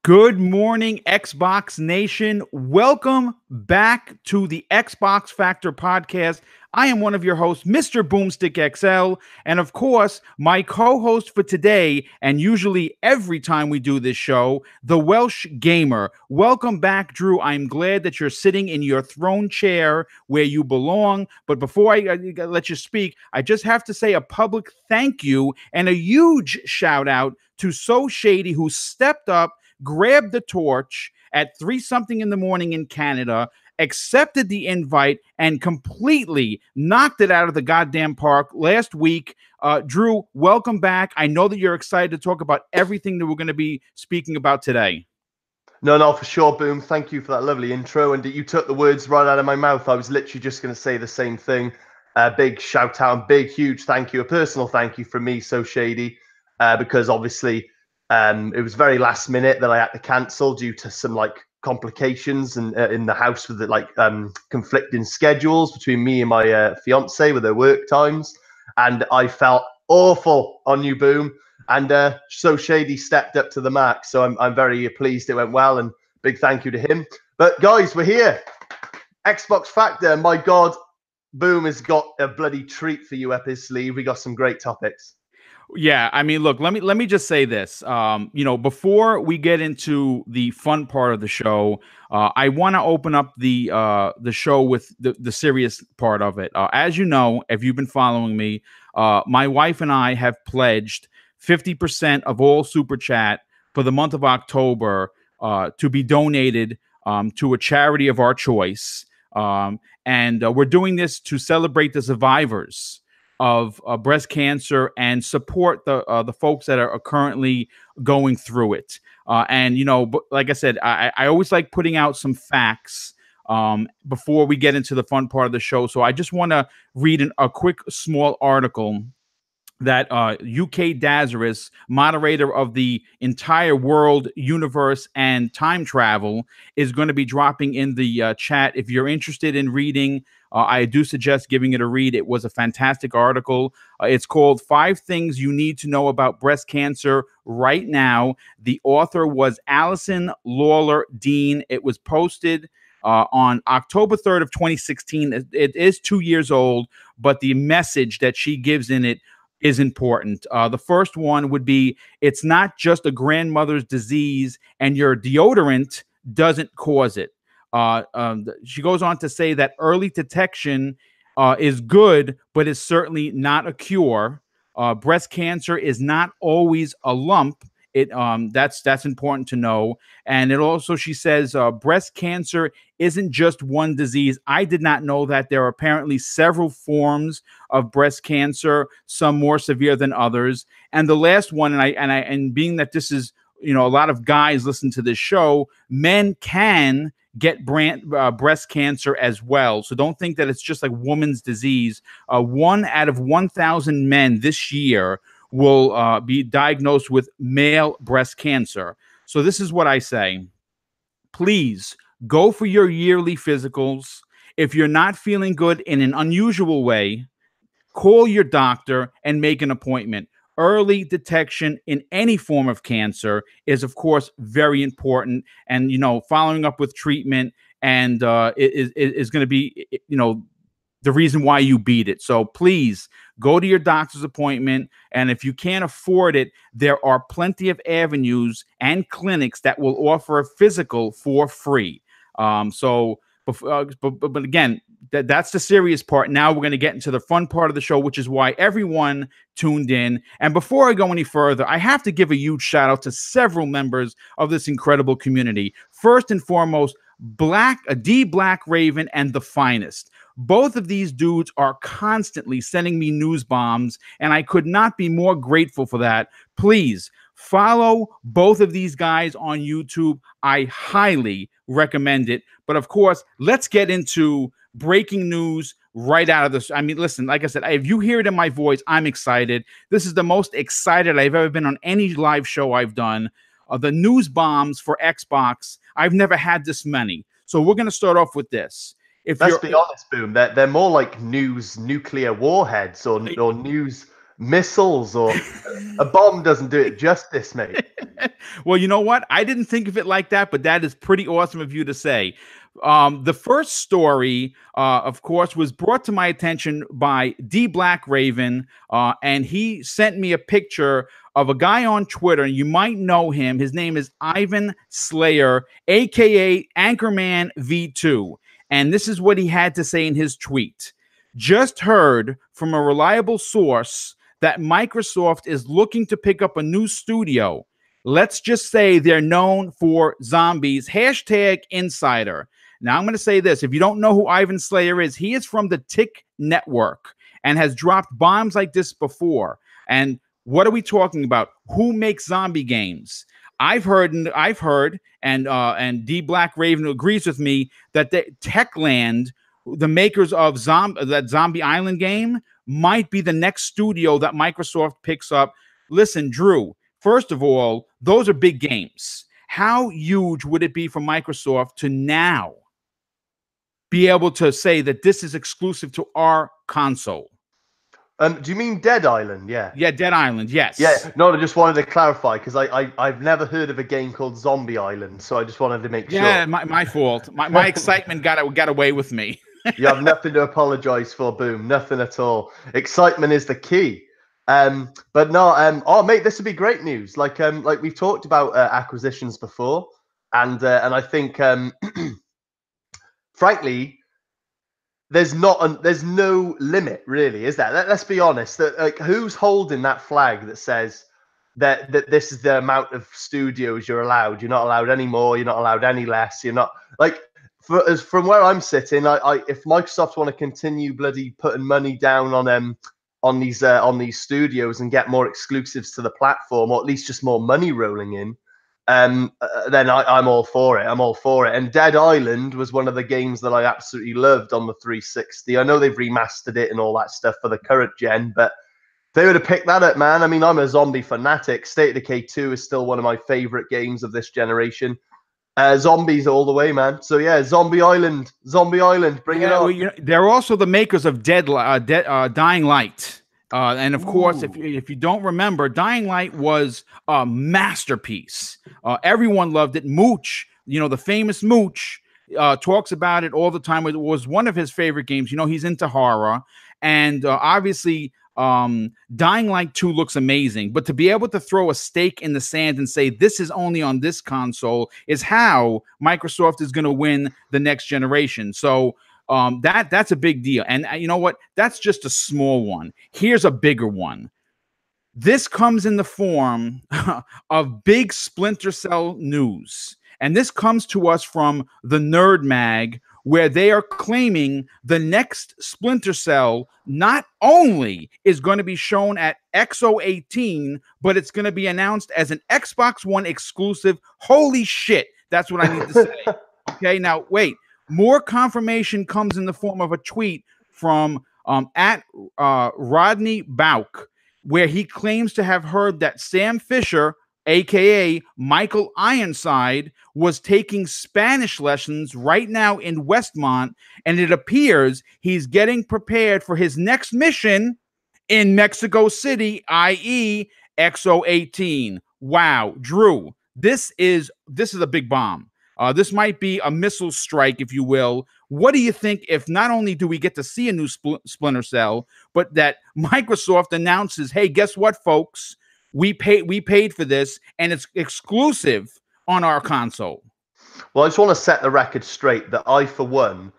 Good morning, Xbox Nation. Welcome back to the Xbox Factor podcast. I am one of your hosts, MrBooMStickXL, and of course, my co-host for today, and usually every time we do this show, the Welsh Gamer. Welcome back, Drew. I'm glad that you're sitting in your throne chair where you belong. But before I let you speak, I just have to say a public thank you and a huge shout out to So Shady, who stepped up, grabbed the torch at 3 something in the morning in Canada, accepted the invite, and completely knocked it out of the goddamn park last week. Drew, welcome back. I know that you're excited to talk about everything that we're going to be speaking about today. No, for sure, Boom. Thank you for that lovely intro. And you took the words right out of my mouth. I was literally just going to say the same thing. Big shout out and big, huge thank you, a personal thank you from me, So Shady, because obviously it was very last minute that I had to cancel due to some complications and in the house with the conflicting schedules between me and my fiance with her work times. And I felt awful on you, Boom. And So Shady stepped up to the mark. So I'm very pleased it went well, and big thank you to him. But guys, we're here. Xbox Factor, my God, Boom has got a bloody treat for you up his sleeve. We got some great topics. Yeah, I mean, look, let me just say this. Before we get into the fun part of the show, I want to open up the show with the serious part of it. As you know, if you've been following me, my wife and I have pledged 50% of all super chat for the month of October to be donated to a charity of our choice, and we're doing this to celebrate the survivors of breast cancer and support the folks that are currently going through it. But like I said, I always like putting out some facts before we get into the fun part of the show. So I just want to read a quick small article that UK Dazarus, moderator of the entire world, universe, and time travel, is going to be dropping in the chat. If you're interested in reading, I do suggest giving it a read. It was a fantastic article. It's called 5 Things You Need to Know About Breast Cancer Right Now. The author was Alison Lawler Dean. It was posted on October 3rd of 2016. It is 2 years old, but the message that she gives in it is important. The first one would be, it's not just a grandmother's disease and your deodorant doesn't cause it. She goes on to say that early detection is good, but is certainly not a cure. Breast cancer is not always a lump. That's important to know. And it also, she says, breast cancer isn't just one disease. I did not know that. There are apparently several forms of breast cancer, some more severe than others. And the last one, and being that this is, a lot of guys listen to this show, men can get breast cancer as well. So don't think that it's just like woman's disease. 1 out of 1,000 men this year will be diagnosed with male breast cancer. So this is what I say. Please go for your yearly physicals. If you're not feeling good in an unusual way, call your doctor and make an appointment. Early detection in any form of cancer is, of course, very important. And, following up with treatment and is going to be, the reason why you beat it. So please go to your doctor's appointment. And if you can't afford it, there are plenty of avenues and clinics that will offer a physical for free. But again, that's the serious part. Now we're going to get into the fun part of the show, which is why everyone tuned in. And before I go any further, I have to give a huge shout out to several members of this incredible community. First and foremost, D Black Raven and The Finest. Both of these dudes are constantly sending me news bombs, and I could not be more grateful for that. Please follow both of these guys on YouTube. I highly recommend it. But of course, let's get into breaking news right out of this. I mean, listen, like I said, if you hear it in my voice, I'm excited. This is the most excited I've ever been on any live show I've done. The news bombs for Xbox, I've never had this many. So we're going to start off with this. Let's be honest, Boom. They're more like news nuclear warheads or news missiles or a bomb doesn't do it justice, mate. Well, you know what? I didn't think of it like that, but that is pretty awesome of you to say. The first story, of course, was brought to my attention by D Black Raven, and he sent me a picture of a guy on Twitter, and you might know him. His name is Ivan Slayer, aka Anchorman V2. And this is what he had to say in his tweet. Just heard from a reliable source that Microsoft is looking to pick up a new studio. Let's just say they're known for zombies. Hashtag insider. Now, I'm going to say this. If you don't know who Ivan Slayer is, he is from the Tick Network and has dropped bombs like this before. And what are we talking about? Who makes zombie games? I've heard, and D Black Raven agrees with me that the Techland, the makers of that Zombie Island game, might be the next studio that Microsoft picks up. Listen, Drew, first of all, those are big games. How huge would it be for Microsoft to now be able to say that this is exclusive to our console? Do you mean Dead Island? Yeah. Yeah, Dead Island, yes. Yeah, no, I just wanted to clarify because I've never heard of a game called Zombie Island, so I just wanted to make sure. Yeah, my fault. My excitement got away with me. You have nothing to apologize for, Boom. Nothing at all. Excitement is the key. But no, oh mate, this would be great news. Like we've talked about acquisitions before, and I think frankly, there's no limit really, is there? Let's be honest. Like, who's holding that flag that says that this is the amount of studios you're allowed? You're not allowed any more. You're not allowed any less. You're not like. From where I'm sitting, if Microsoft want to continue bloody putting money down on these studios and get more exclusives to the platform, or at least just more money rolling in, then I'm all for it. I'm all for it. And Dead Island was one of the games that I absolutely loved on the 360. I know they've remastered it and all that stuff for the current gen, but they would have picked that up, man. I mean, I'm a zombie fanatic. State of Decay 2 is still one of my favorite games of this generation. Zombies all the way, man. So yeah, Zombie Island, bring it on. Well, they're also the makers of Dying Light, and of course, if you don't remember, Dying Light was a masterpiece. Everyone loved it. Mooch, the famous Mooch, talks about it all the time. It was one of his favorite games. He's into horror, and obviously, Dying Light 2 looks amazing, but to be able to throw a stake in the sand and say this is only on this console is how Microsoft is going to win the next generation. So that's a big deal. And you know what? That's just a small one. Here's a bigger one. This comes in the form of big Splinter Cell news. And this comes to us from the Nerd Mag, where they are claiming the next Splinter Cell not only is going to be shown at XO18, but it's going to be announced as an Xbox One exclusive. Holy shit. That's what I need to say. Okay, now wait. More confirmation comes in the form of a tweet from at Rodney Bauk, where he claims to have heard that Sam Fisher, aka Michael Ironside, was taking Spanish lessons right now in Westmont, and it appears he's getting prepared for his next mission in Mexico City, i.e. XO18. Wow, Drew, this is a big bomb. This might be a missile strike, if you will. What do you think if not only do we get to see a new Splinter Cell, but that Microsoft announces, hey, guess what, folks? We paid for this, and it's exclusive on our console. Well, I just want to set the record straight that I, for one,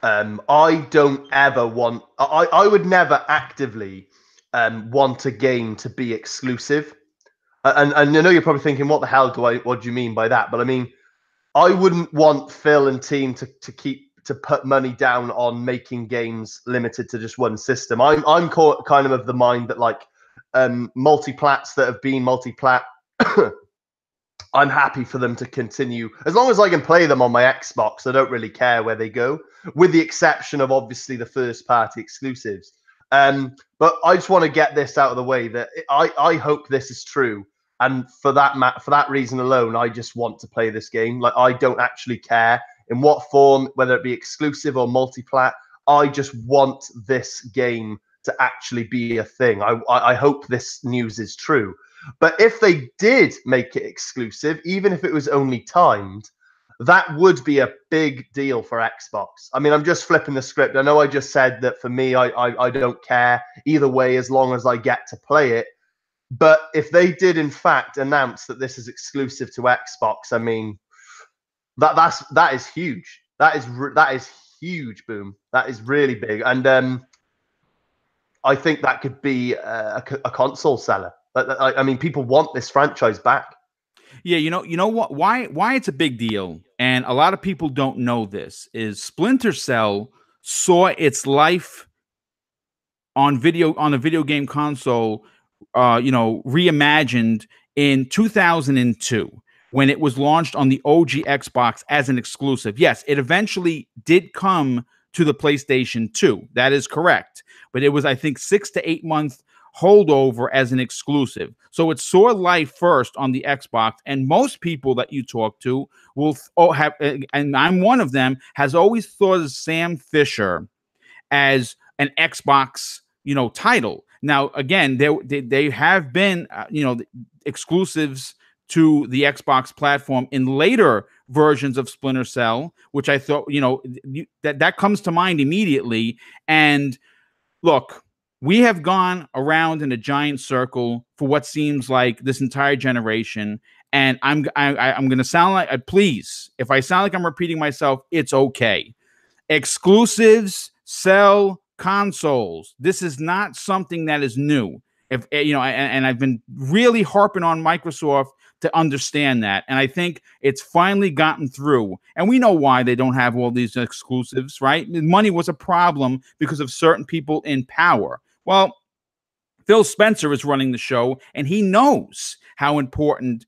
I don't ever want. I would never actively want a game to be exclusive. And I know you're probably thinking, what do you mean by that? But I mean, I wouldn't want Phil and team to put money down on making games limited to just one system. I'm kind of the mind that, like, multiplats that have been multiplat, I'm happy for them to continue as long as I can play them on my Xbox. I don't really care where they go, with the exception of obviously the first party exclusives. But I just want to get this out of the way that I hope this is true, and for that reason alone, I just want to play this game. Like, I don't actually care in what form, whether it be exclusive or multiplat. I just want this game to actually be a thing. I hope this news is true. But if they did make it exclusive, even if it was only timed, that would be a big deal for Xbox. I mean, I'm just flipping the script. I know I just said that for me, I don't care either way as long as I get to play it. But if they did, in fact, announce that this is exclusive to Xbox, I mean, that is huge. That is huge, Boom. That is really big. And I think that could be a console seller. I mean, people want this franchise back. Yeah, you know what? Why it's a big deal, and a lot of people don't know this, is Splinter Cell saw its life on a video game console, reimagined in 2002 when it was launched on the OG Xbox as an exclusive. Yes, it eventually did come to the PlayStation 2. That is correct, but it was, I think, 6 to 8 month holdover as an exclusive. So it saw life first on the Xbox, and most people that you talk to will have, and I'm one of them, has always thought of Sam Fisher as an Xbox, title. Now, again, they have been, exclusives to the Xbox platform in later versions of Splinter Cell, which I thought, that comes to mind immediately. And look, we have gone around in a giant circle for what seems like this entire generation. And I'm going to sound like, please, if I sound like I'm repeating myself, it's okay. Exclusives sell consoles. This is not something that is new. If and I've been really harping on Microsoft to understand that, and I think it's finally gotten through. And we know why they don't have all these exclusives, right? Money was a problem because of certain people in power. Well, Phil Spencer is running the show, and he knows how important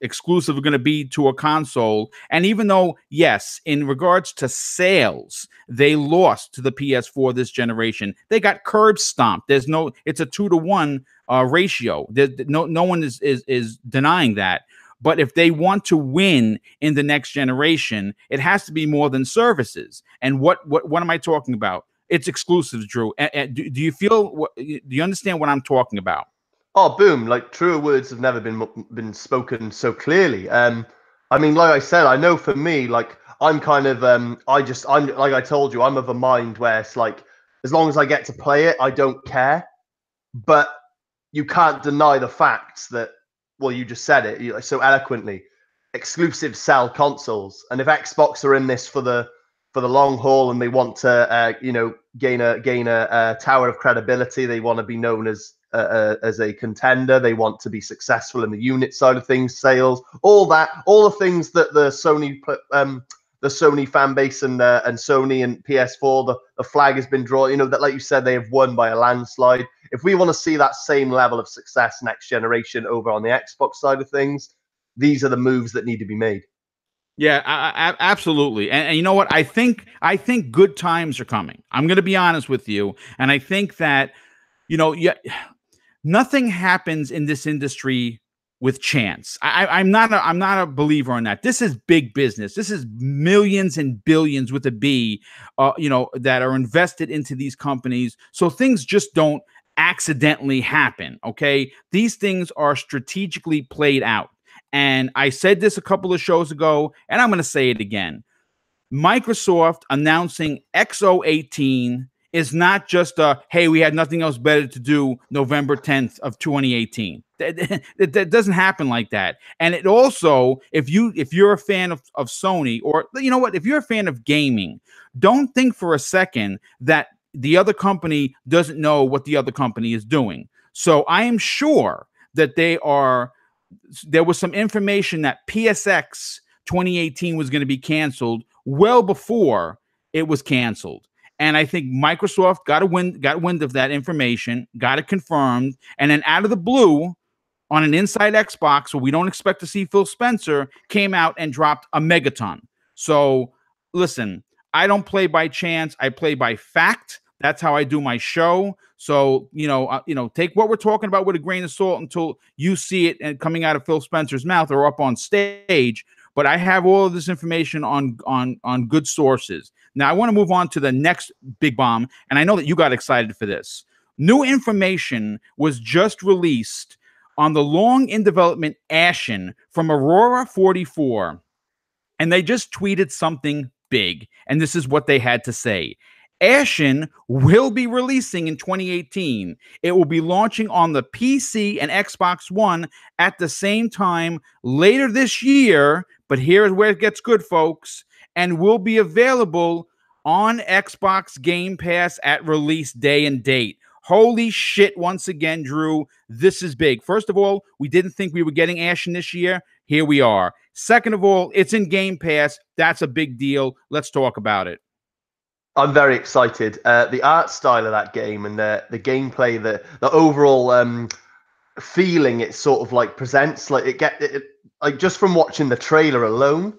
exclusive are going to be to a console. And even though, yes, in regards to sales, they lost to the PS4 this generation, they got curb stomped. It's a 2-to-1 ratio. No one is denying that. But if they want to win in the next generation, it has to be more than services. And what am I talking about? It's exclusives, Drew. Do you understand what I'm talking about? Oh, Boom! Like, truer words have never been spoken so clearly. I mean, like I said, I know for me, like, I'm kind of I'm like I told you, I'm of a mind where it's like, as long as I get to play it, I don't care. But you can't deny the facts that, well, you just said it so eloquently. Exclusives sell consoles, and if Xbox are in this for the long haul and they want to gain a tower of credibility, they want to be known as a contender, they want to be successful in the unit side of things, sales, all the things that the Sony fan base and Sony and PS4, the flag has been drawn, that, like you said, they have won by a landslide. If we want to see that same level of success next generation over on the Xbox side of things, these are the moves that need to be made. Yeah, absolutely. And you know what? I think good times are coming. I'm going to be honest with you. And I think that, nothing happens in this industry with chance. I'm not a believer in that. This is big business. This is millions and billions with a B, that are invested into these companies. So things just don't accidentally happen. Okay. These things are strategically played out. And I said this a couple of shows ago, and I'm going to say it again. Microsoft announcing XO18 is not just hey, we had nothing else better to do November 10th of 2018. That doesn't happen like that. And it also, if you're a fan of Sony, or if you're a fan of gaming, don't think for a second that the other company doesn't know what the other company is doing. So I am sure that there was some information that PSX 2018 was going to be canceled well before it was canceled. And I think Microsoft got wind of that information, got it confirmed, and then out of the blue, on an inside Xbox, where we don't expect to see Phil Spencer, came out and dropped a megaton. So listen, I don't play by chance. I play by fact. That's how I do my show. So, take what we're talking about with a grain of salt until you see it and coming out of Phil Spencer's mouth or up on stage. But I have all of this information on good sources. Now, I want to move on to the next big bomb, and I know that you got excited for this. New information was just released on the long in development Ashen from Aurora 44, and they just tweeted something big, and this is what they had to say. Ashen will be releasing in 2018. It will be launching on the PC and Xbox One at the same time later this year, but here's where it gets good, folks, and will be available on Xbox Game Pass at release day and date. Holy shit, once again, Drew, this is big. First of all, we didn't think we were getting Ashen this year. Here we are. Second of all, it's in Game Pass. That's a big deal. Let's talk about it. I'm very excited. The art style of that game and the gameplay, the overall feeling it sort of like presents, like like just from watching the trailer alone,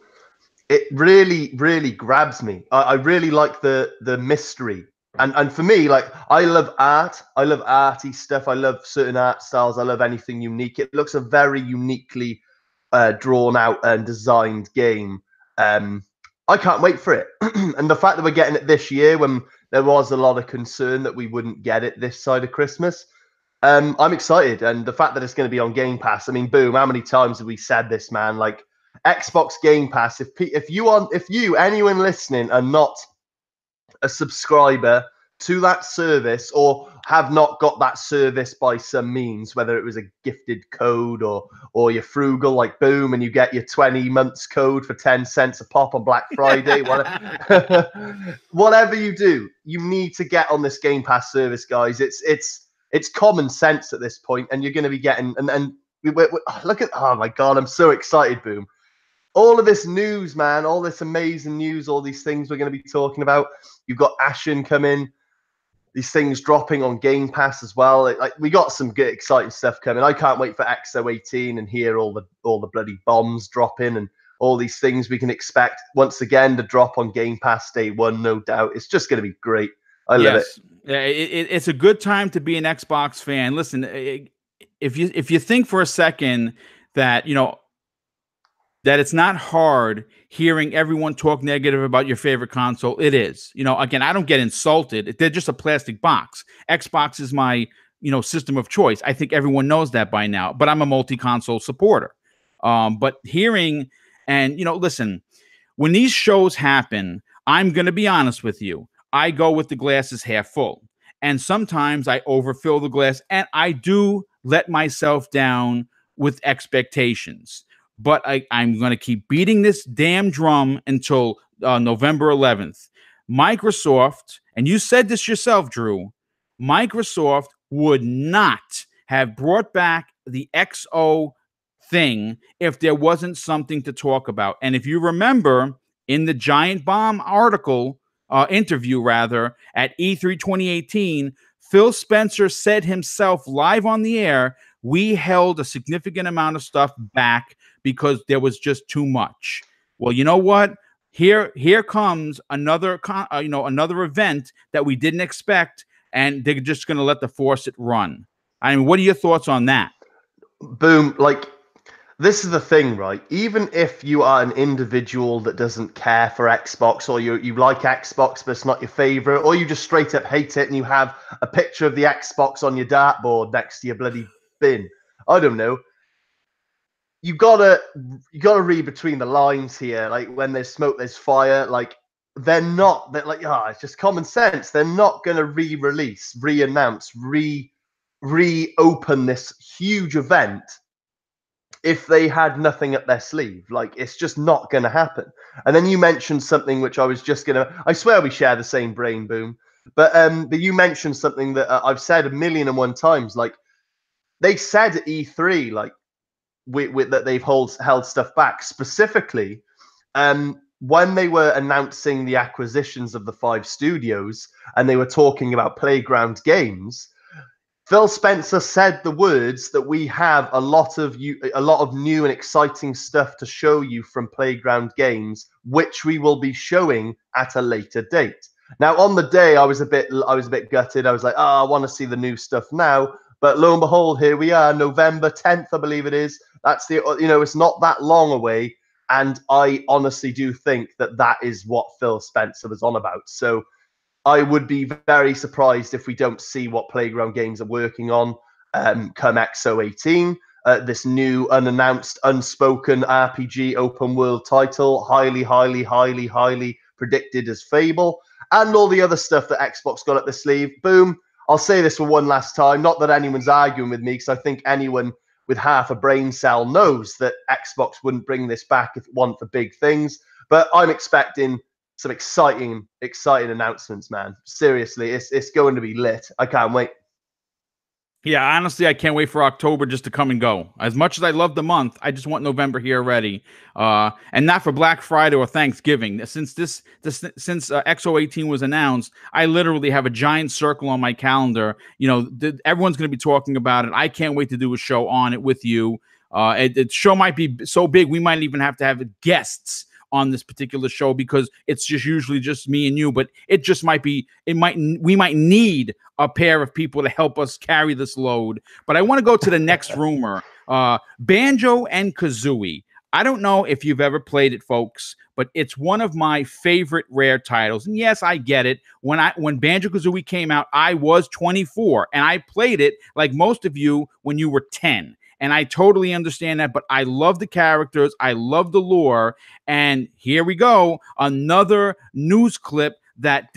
it really grabs me. I really like the mystery. And for me, like, I love art. I love arty stuff. I love certain art styles. I love anything unique. It looks a very uniquely drawn out and designed game. I can't wait for it. And the fact that we're getting it this year, when there was a lot of concern that we wouldn't get it this side of Christmas, I'm excited. And the fact that it's going to be on Game Pass. I mean, boom! How many times have we said this, man? Like, Xbox Game Pass. If you anyone listening are not a subscriber to that service or have not got that service by some means, whether it was a gifted code or you're frugal like Boom and you get your 20 months code for 10 cents a pop on Black Friday, whatever you do, you need to get on this Game Pass service, guys. It's common sense at this point, and you're going to be getting and look at, oh my god, I'm so excited, Boom. All of this news, man, all this amazing news, all these things we're going to be talking about. You've got Ashen coming, these things dropping on Game Pass as well. Like, we got some good, exciting stuff coming. I can't wait for XO18 and hear all the bloody bombs dropping and all these things we can expect once again to drop on Game Pass day one, no doubt. It's just going to be great. I love it. Yeah, it's a good time to be an Xbox fan. Listen, if you think for a second that, you know, that it's not hard hearing everyone talk negative about your favorite console. It is. You know, again, I don't get insulted. They're just a plastic box. Xbox is my, you know, system of choice. I think everyone knows that by now, but I'm a multi-console supporter. But hearing and, you know, listen, when these shows happen, I'm going to be honest with you. I go with the glasses half full. And sometimes I overfill the glass and I do let myself down with expectations. But I'm going to keep beating this damn drum until November 11th. Microsoft, and you said this yourself, Drew, Microsoft would not have brought back the XO thing if there wasn't something to talk about. And if you remember, in the Giant Bomb interview at E3 2018, Phil Spencer said himself live on the air, we held a significant amount of stuff back because there was just too much. Well, you know what? Here comes another event that we didn't expect, and they're just going to let the faucet run. I mean, what are your thoughts on that? Boom. Like, this is the thing, right? Even if you are an individual that doesn't care for Xbox, or you like Xbox but it's not your favorite, or you just straight up hate it and you have a picture of the Xbox on your dartboard next to your bloody bin, I don't know. You gotta read between the lines here. Like, when there's smoke, there's fire. Like, they're like, it's just common sense. They're not gonna re-release, re-announce, reopen this huge event if they had nothing up their sleeve. Like, it's just not gonna happen. And then you mentioned something which I swear we share the same brain, Boom. But you mentioned something that I've said 1,000,001 times. Like, they said at E3, like, that they've held stuff back, specifically when they were announcing the acquisitions of the 5 studios and they were talking about Playground Games. Phil Spencer said the words that we have a lot of new and exciting stuff to show you from Playground Games, which we will be showing at a later date. Now, on the day, I was a bit gutted. I was like, I want to see the new stuff now. But lo and behold, here we are, November 10th, I believe it is. That's it's not that long away. And I honestly do think that that is what Phil Spencer was on about. So I would be very surprised if we don't see what Playground Games are working on come XO18. This new unannounced, unspoken RPG open world title, highly predicted as Fable, and all the other stuff that Xbox got up the sleeve. Boom. I'll say this for one last time. Not that anyone's arguing with me, because I think anyone with half a brain cell knows that Xbox wouldn't bring this back if it weren't for big things. But I'm expecting some exciting announcements, man. Seriously, it's going to be lit. I can't wait. Yeah, honestly, I can't wait for October just to come and go. As much as I love the month, I just want November here already, and not for Black Friday or Thanksgiving. Since XO18 was announced, I literally have a giant circle on my calendar. You know, everyone's going to be talking about it. I can't wait to do a show on it with you. The show might be so big we might even have to have guests on this particular show, because it's just usually just me and you, but it just might be, we might need a pair of people to help us carry this load. But I want to go to the next rumor. Banjo-Kazooie. I don't know if you've ever played it, folks, but it's one of my favorite Rare titles. And yes, I get it. When Banjo-Kazooie came out, I was 24 and I played it like most of you when you were 10. And I totally understand that, but I love the characters. I love the lore. And here we go. Another news clip that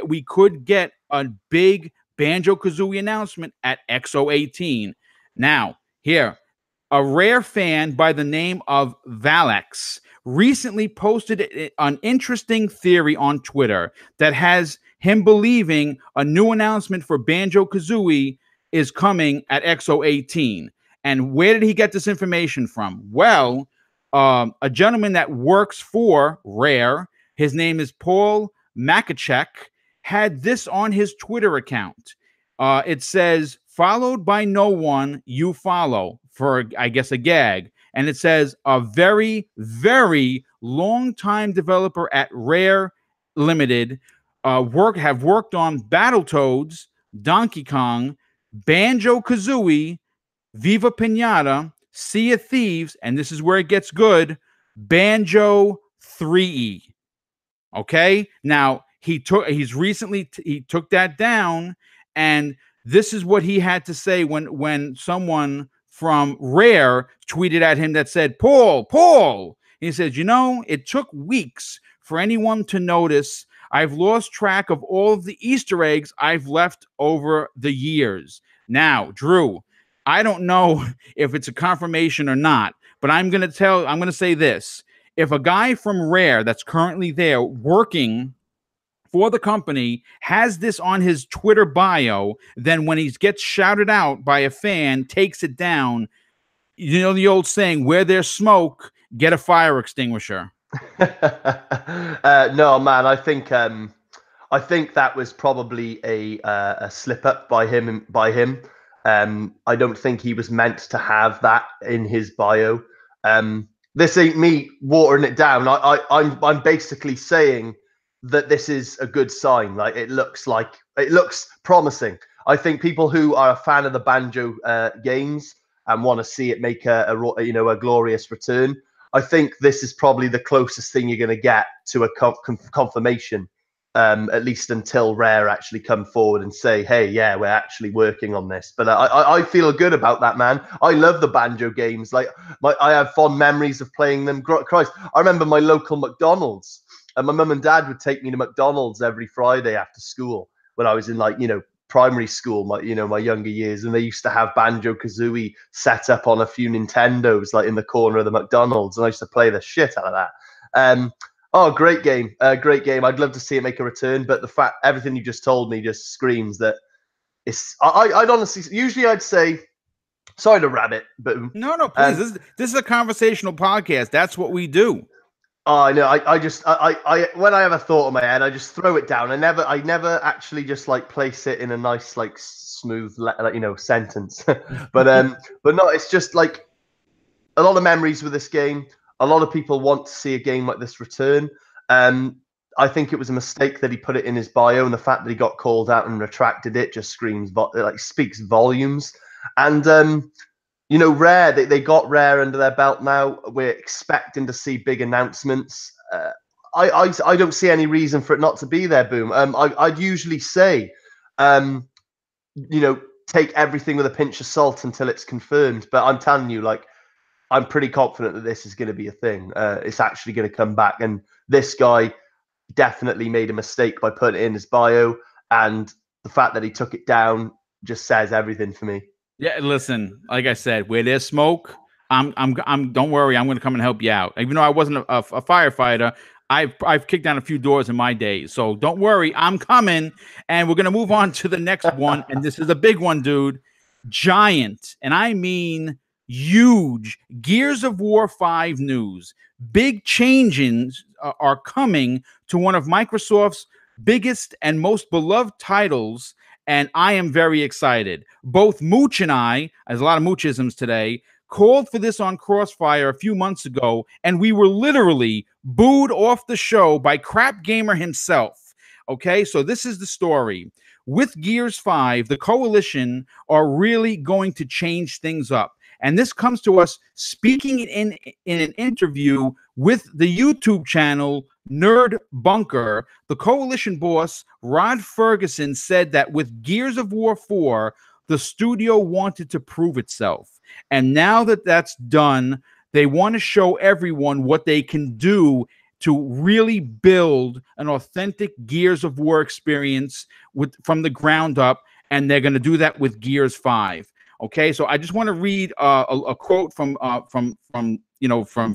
we could get a big Banjo-Kazooie announcement at XO18. Now, here, a Rare fan by the name of Valex recently posted an interesting theory on Twitter that has him believing a new announcement for Banjo-Kazooie is coming at XO18. And where did he get this information from? Well, a gentleman that works for Rare, his name is Paul Makachek, had this on his Twitter account. It says, followed by no one you follow, for, I guess, a gag. And it says, a very, very long-time developer at Rare Limited have worked on Battletoads, Donkey Kong, Banjo-Kazooie, Viva Pinata, Sea of Thieves, and this is where it gets good, Banjo 3E. Okay? Now, he took that down, and this is what he had to say when someone from Rare tweeted at him that said, Paul. He says, it took weeks for anyone to notice. I've lost track of all of the Easter eggs I've left over the years. Now, Drew, I don't know if it's a confirmation or not, but I'm going to say this. If a guy from Rare that's currently there working for the company has this on his Twitter bio, then when he gets shouted out by a fan, takes it down, you know the old saying, where there's smoke, get a fire extinguisher. No, man, I think that was probably a slip up by him. I don't think he was meant to have that in his bio. This ain't me watering it down. I'm basically saying that this is a good sign. Like it looks promising. I think people who are a fan of the Banjo games and want to see it make a glorious return, I think this is probably the closest thing you're going to get to a confirmation. At least until Rare actually come forward and say, hey, yeah, we're actually working on this. But I feel good about that, man. I love the Banjo games. Like I have fond memories of playing them. Christ, I remember my local McDonald's, and my mum and dad would take me to McDonald's every Friday after school when I was in primary school, my younger years, and they used to have Banjo-Kazooie set up on a few Nintendos in the corner of the McDonald's, and I used to play the shit out of that. Oh, great game. Great game. I'd love to see it make a return, but everything you just told me just screams that it's, I'd honestly, usually I'd say, sorry to rabbit, but no, please. This is a conversational podcast. That's what we do. I know. I when I have a thought in my head, I just throw it down. I never actually just place it in a nice, smooth, sentence. but no, it's just a lot of memories with this game. A lot of people want to see a game like this return. I think it was a mistake that he put it in his bio, and the fact that he got called out and retracted it just speaks volumes. And You know, Rare, they got Rare under their belt now. We're expecting to see big announcements. I don't see any reason for it not to be there, Boom. I'd usually say, you know, take everything with a pinch of salt until it's confirmed. But I'm telling you, like, I'm pretty confident that this is going to be a thing. It's actually going to come back. And this guy definitely made a mistake by putting it in his bio. And the fact that he took it down just says everything for me. Yeah, listen, like I said, where there's smoke, I'm. Don't worry, I'm going to come and help you out. Even though I wasn't a firefighter, I've kicked down a few doors in my day. So don't worry, I'm coming. And we're going to move on to the next one. And this is a big one, dude. Giant, and I mean huge. Gears of War 5 news. Big changes are coming to one of Microsoft's biggest and most beloved titles, and I am very excited. Both Mooch and I, there's a lot of Moochisms today, called for this on Crossfire a few months ago, and we were literally booed off the show by Crap Gamer himself. Okay, so this is the story. With Gears 5, the Coalition are really going to change things up. And this comes to us speaking in an interview with the YouTube channel Nerd Bunker. The Coalition boss, Rod Ferguson, said that with Gears of War 4, the studio wanted to prove itself. And now that that's done, they want to show everyone what they can do to really build an authentic Gears of War experience from the ground up. And they're going to do that with Gears 5. Okay, so I just want to read a quote from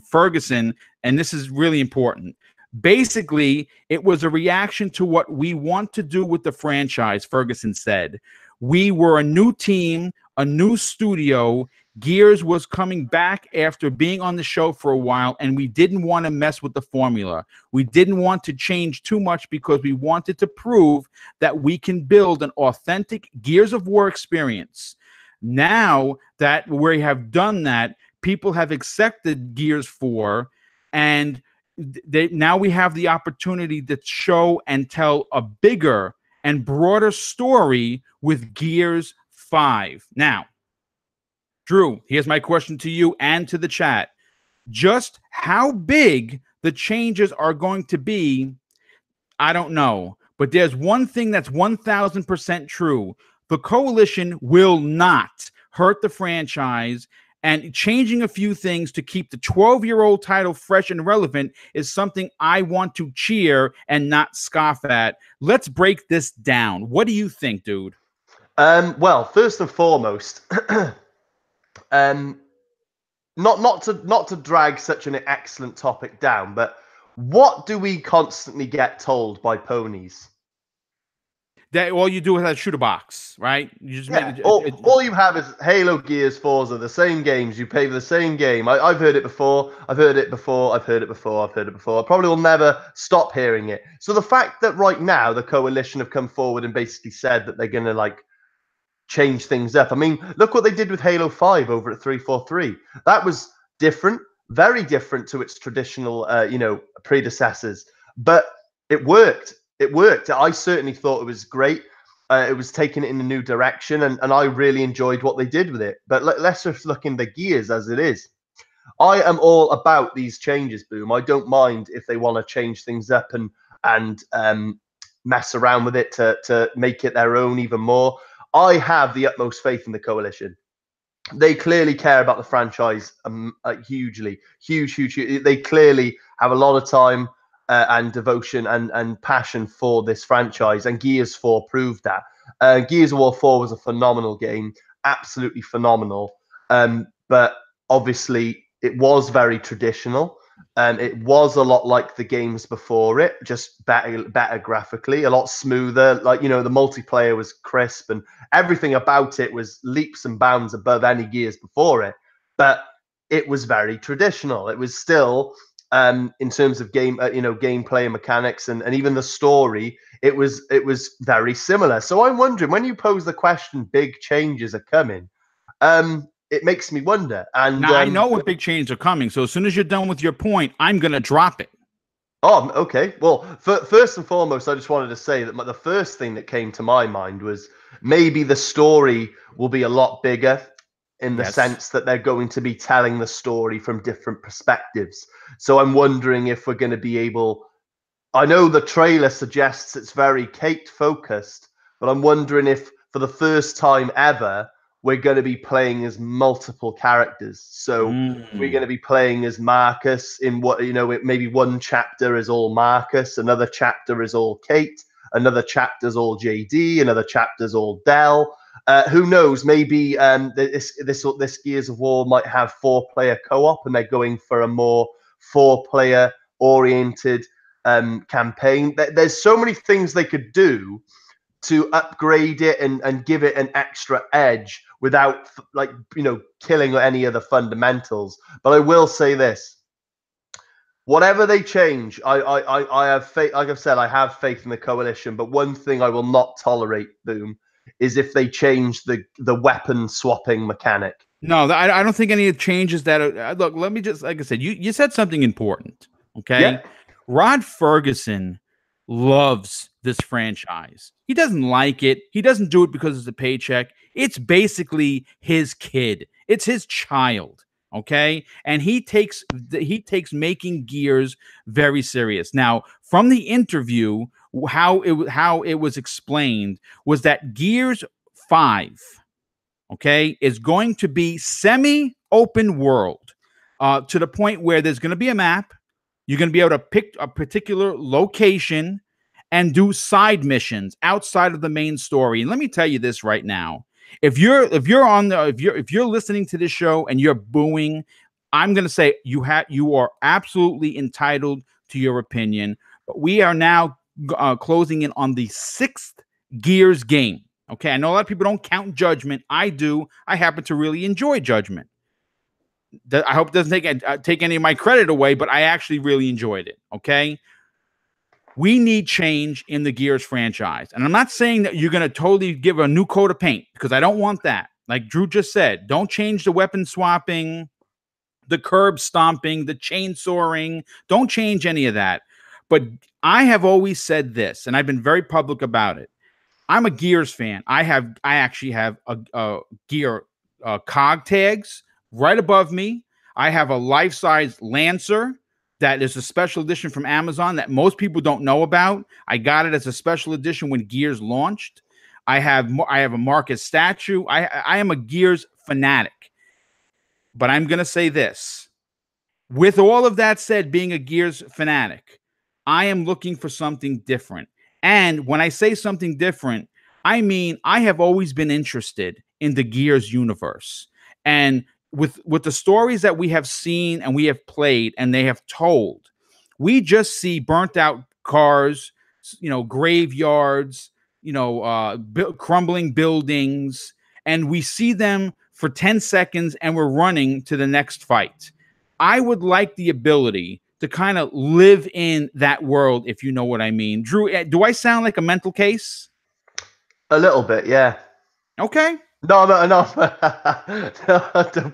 Ferguson, and this is really important. Basically, it was a reaction to what we want to do with the franchise, Ferguson said. We were a new team, a new studio. Gears was coming back after being on the show for a while, and we didn't want to mess with the formula. We didn't want to change too much because we wanted to prove that we can build an authentic Gears of War experience. Now that we have done that, people have accepted Gears 4, and now we have the opportunity to show and tell a bigger and broader story with Gears 5. Now, Drew, here's my question to you and to the chat. Just how big the changes are going to be, I don't know. But there's one thing that's 1,000% true. The Coalition will not hurt the franchise, and changing a few things to keep the 12-year-old title fresh and relevant is something I want to cheer and not scoff at. Let's break this down. What do you think, dude? Well, first and foremost, not to drag such an excellent topic down, but what do we constantly get told by ponies? That all you do is a shooter box, right? You just make it, all you have is Halo, Gears, Forza, the same games. You pay for the same game. I've heard it before. I've heard it before. I've heard it before. I've heard it before. I probably will never stop hearing it. So the fact that right now the Coalition have come forward and basically said that they're going to like change things up. I mean, look what they did with Halo 5 over at 343. That was different, very different to its traditional, predecessors. But it worked. It worked. I certainly thought it was great. It was taking it in a new direction, and I really enjoyed what they did with it. But let's just look in the Gears as it is. I am all about these changes, Boom. I don't mind if they want to change things up and mess around with it to make it their own even more. I have the utmost faith in the Coalition. They clearly care about the franchise hugely. Huge. They clearly have a lot of time and devotion and passion for this franchise, and Gears 4 proved that. Gears of War 4 was a phenomenal game, absolutely phenomenal. But obviously, it was very traditional. It was a lot like the games before it, just better graphically, a lot smoother. Like, the multiplayer was crisp, and everything about it was leaps and bounds above any Gears before it. But it was very traditional. It was still, in terms of gameplay and mechanics, and even the story, it was very similar. So I'm wondering, when you pose the question, big changes are coming, it makes me wonder. And now I know what big changes are coming. So as soon as you're done with your point, I'm going to drop it. Oh, okay. Well, first and foremost, I just wanted to say that the first thing that came to my mind was maybe the story will be a lot bigger in the Yes. sense that they're going to be telling the story from different perspectives. So I'm wondering if we're going to be able. I know the trailer suggests it's very Kate focused, but I'm wondering if for the first time ever, we're going to be playing as multiple characters. So we're going to be playing as Marcus in what, maybe one chapter is all Marcus, another chapter is all Kate, another chapter is all JD, another chapter is all Dell. Who knows? Maybe this Gears of War might have 4-player co-op, and they're going for a more 4-player oriented campaign. There's so many things they could do to upgrade it and give it an extra edge without killing any of the fundamentals. But I will say this: whatever they change, I have faith. Like I've said, I have faith in the coalition. But one thing I will not tolerate, Boom, is if they change the weapon swapping mechanic. No, I don't think any of the changes that look. Let me just, like I said, you said something important. Okay, Yeah. Rod Ferguson loves this franchise. He doesn't like it. He doesn't do it because it's a paycheck. It's basically his kid. It's his child. Okay, and he takes making Gears very serious. Now, from the interview, how it was explained was that Gears 5, okay, is going to be semi-open world, to the point where there's going to be a map. You're going to be able to pick a particular location and do side missions outside of the main story. And let me tell you this right now: if you're listening to this show and you're booing, I'm going to say you are absolutely entitled to your opinion. But we are now closing in on the 6th Gears game. Okay, I know a lot of people don't count Judgment. I do. I happen to really enjoy Judgment. I hope it doesn't take any of my credit away, but I actually really enjoyed it. Okay, we need change in the Gears franchise, and I'm not saying that you're going to totally give a new coat of paint, because I don't want that. Like Drew just said, don't change the weapon swapping, the curb stomping, the chainsawing. Don't change any of that. But I have always said this, and I've been very public about it. I'm a Gears fan. I actually have a Gear cog tags right above me. I have a life-size Lancer that is a special edition from Amazon that most people don't know about. I got it as a special edition when Gears launched. I have a Marcus statue. I am a Gears fanatic. But I'm going to say this: with all of that said, being a Gears fanatic, I am looking for something different. And when I say something different, I mean I have always been interested in the Gears universe. And with the stories that we have seen and we have played and they have told, we just see burnt out cars, graveyards, crumbling buildings, and we see them for 10 seconds and we're running to the next fight. I would like the ability to kind of live in that world, if you know what I mean. Drew, do I sound like a mental case? A little bit, yeah. Okay. No, don't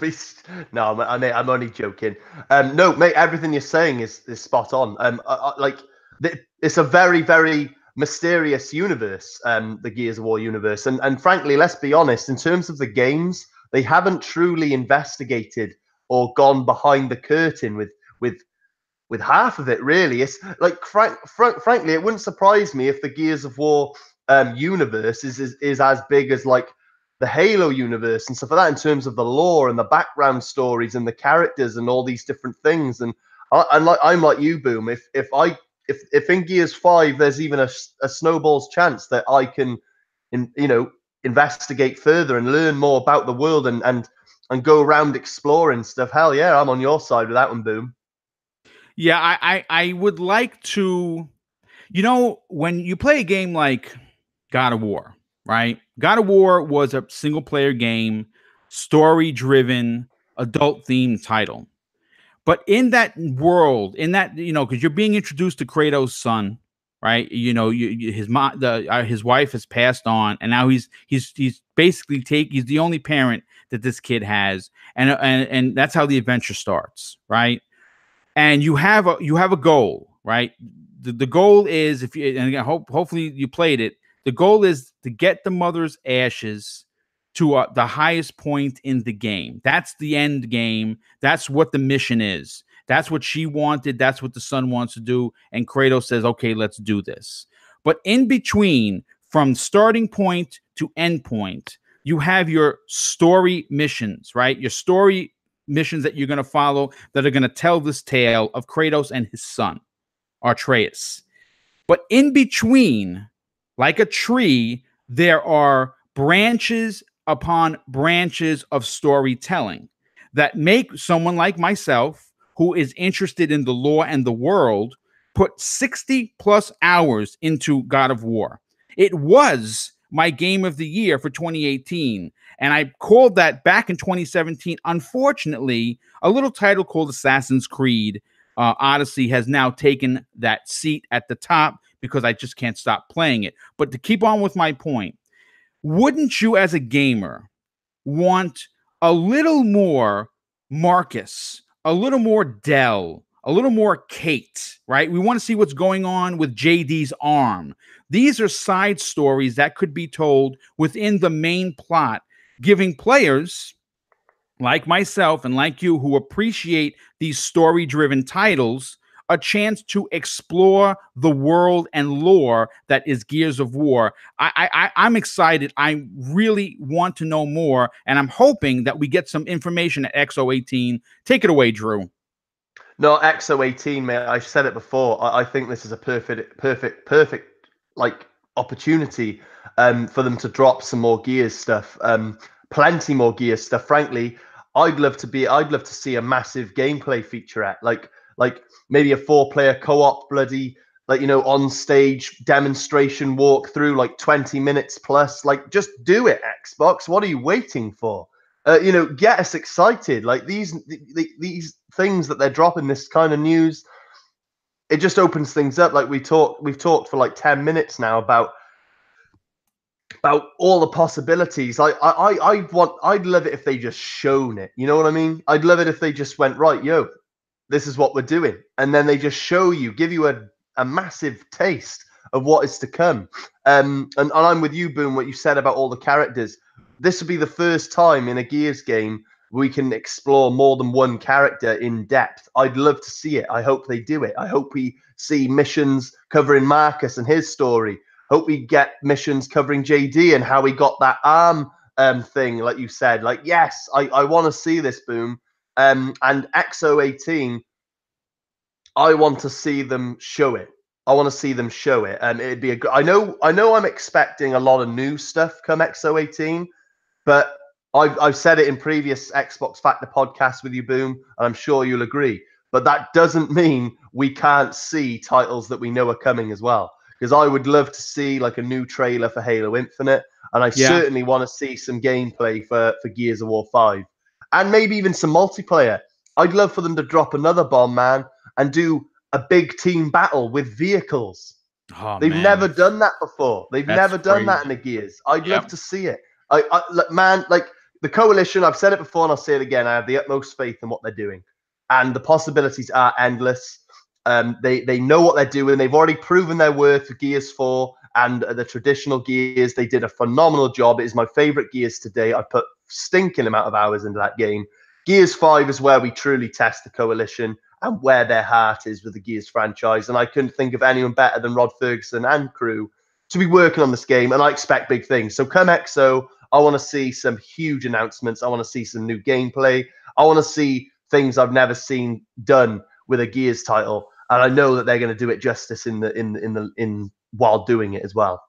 be. No, mate, I'm only joking. No, mate, everything you're saying is spot on. It's a very, very mysterious universe, the Gears of War universe, and frankly, let's be honest. In terms of the games, they haven't truly investigated or gone behind the curtain with half of it. Really, it's like frankly, it wouldn't surprise me if the Gears of War universe is as big as like the Halo universe and stuff like that, in terms of the lore and the background stories and the characters and all these different things. And I'm like you, Boom. If in Gears 5 there's even a snowball's chance that I can, investigate further and learn more about the world and go around exploring stuff, hell yeah, I'm on your side with that one, Boom. Yeah, I would like to, when you play a game like God of War, right? God of War was a single player game, story driven, adult themed title. But in that world, because you're being introduced to Kratos' son, right? His wife has passed on, and now he's basically he's the only parent that this kid has, and that's how the adventure starts, right? And you have a goal, right? The goal is, hopefully you played it. The goal is to get the mother's ashes to the highest point in the game. That's the end game. That's what the mission is. That's what she wanted. That's what the son wants to do. And Kratos says, okay, let's do this. But in between, from starting point to end point, you have your story missions, right? Your story missions that you're going to follow that are going to tell this tale of Kratos and his son, Atreus. But in between, like a tree, there are branches upon branches of storytelling that make someone like myself, who is interested in the lore and the world, put 60 plus hours into God of War. It was my game of the year for 2018. And I called that back in 2017. Unfortunately, a little title called Assassin's Creed Odyssey has now taken that seat at the top because I just can't stop playing it. But to keep on with my point, wouldn't you as a gamer want a little more Marcus, a little more Dell, a little more Kate, right? We want to see what's going on with JD's arm. These are side stories that could be told within the main plot, giving players like myself and like you who appreciate these story-driven titles a chance to explore the world and lore that is Gears of War. I'm excited. I really want to know more, and I'm hoping that we get some information at XO18. Take it away, Drew. No, XO18, mate. I said it before. I think this is a perfect like opportunity for them to drop some more Gears stuff. Plenty more Gears stuff. Frankly, I'd love to see a massive gameplay featurette, like maybe a 4-player co-op, bloody, like, you know, on stage demonstration walkthrough, like 20 minutes plus. Like, just do it, Xbox. What are you waiting for? You know, get us excited. Like these things that they're dropping, this kind of news, it just opens things up. Like we've talked for like 10 minutes now about all the possibilities. I'd love it if they just shown it. You know what I mean? I'd love it if they just went, right, yo, this is what we're doing, and then they just show you, give you a massive taste of what is to come. And I'm with you, Boom. What you said about all the characters. This would be the first time in a Gears game we can explore more than one character in depth. I'd love to see it. I hope they do it. I hope we see missions covering Marcus and his story. Hope we get missions covering JD and how he got that arm thing, like you said. Like, yes, I want to see this, Boom. And XO18, I want to see them show it. I want to see them show it. It'd be I know I'm expecting a lot of new stuff come XO18, but I've said it in previous Xbox Factor podcasts with you, Boom, and I'm sure you'll agree. But that doesn't mean we can't see titles that we know are coming as well. Because I would love to see like a new trailer for Halo Infinite, and I certainly want to see some gameplay for Gears of War 5. And maybe even some multiplayer. I'd love for them to drop another bomb, man, and do a big team battle with vehicles. They've never done that before. They've never done that in the Gears. I'd love to see it. Man, like the Coalition, I've said it before and I'll say it again. I have the utmost faith in what they're doing. And the possibilities are endless. They know what they're doing. They've already proven their worth for Gears 4 and the traditional Gears. They did a phenomenal job. It is my favorite Gears today. I put stinking amount of hours into that game. Gears 5 is where we truly test the Coalition and where their heart is with the Gears franchise. And I couldn't think of anyone better than Rod Ferguson and crew to be working on this game. And I expect big things. So come XO, I want to see some huge announcements. I want to see some new gameplay. I want to see things I've never seen done with a Gears title. And I know that they're going to do it justice in while doing it as well.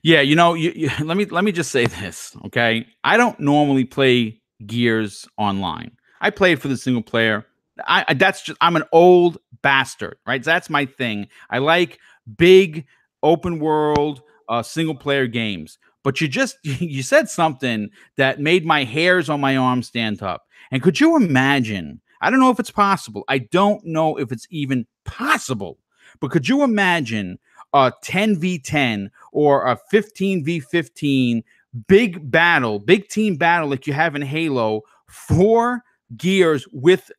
Yeah, you know, let me just say this, okay? I don't normally play Gears online. I play it for the single player. I'm an old bastard, right? That's my thing. I like big open world single player games. But you said something that made my hairs on my arm stand up. And could you imagine? I don't know if it's possible. I don't know if it's even possible. But could you imagine a 10v10 or a 15v15 big battle, big team battle like you have in Halo for Gears with,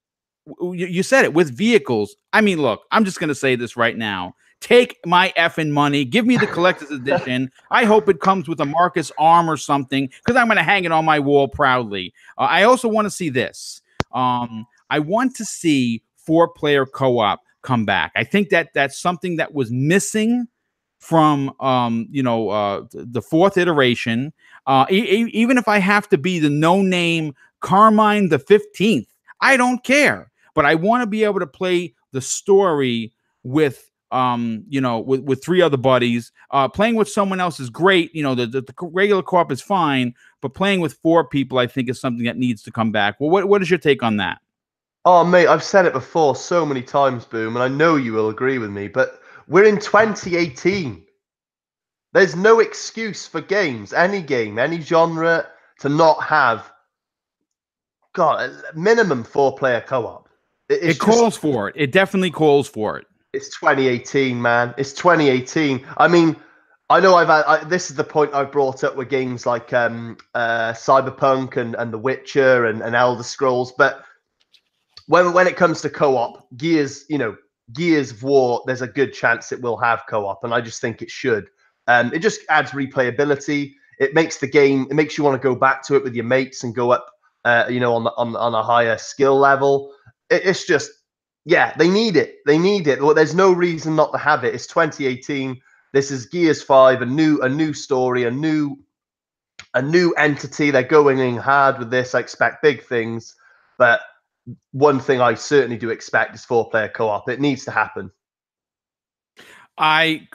you said it, with vehicles? I mean, look, I'm just going to say this right now. Take my effing money. Give me the collector's edition. I hope it comes with a Marcus arm or something, because I'm going to hang it on my wall proudly. I also want to see this. I want to see 4-player co-op come back. I think that that's something that was missing from the 4th iteration. Even if I have to be the no-name Carmine the 15th, I don't care. But I want to be able to play the story with with 3 other buddies. Playing with someone else is great. The regular co-op is fine, but playing with 4 people, I think, is something that needs to come back. Well, what is your take on that? Oh, mate, I've said it before so many times, Boom, and I know you will agree with me, but we're in 2018. There's no excuse for games, any game, any genre, to not have, God, a minimum 4-player co-op. It calls for it. It definitely calls for it. It's 2018, man. It's 2018. I mean, I know this is the point I've brought up with games like Cyberpunk and The Witcher and Elder Scrolls, but when it comes to co-op, Gears of War, there's a good chance it will have co-op, and I just think it should. It just adds replayability. It makes the game. It makes you want to go back to it with your mates and go up, on a higher skill level. It's just, yeah, they need it. They need it. Well, there's no reason not to have it. It's 2018. This is Gears 5, a new story, a new entity. They're going in hard with this. I expect big things, but one thing I certainly do expect is 4-player co-op. It needs to happen. I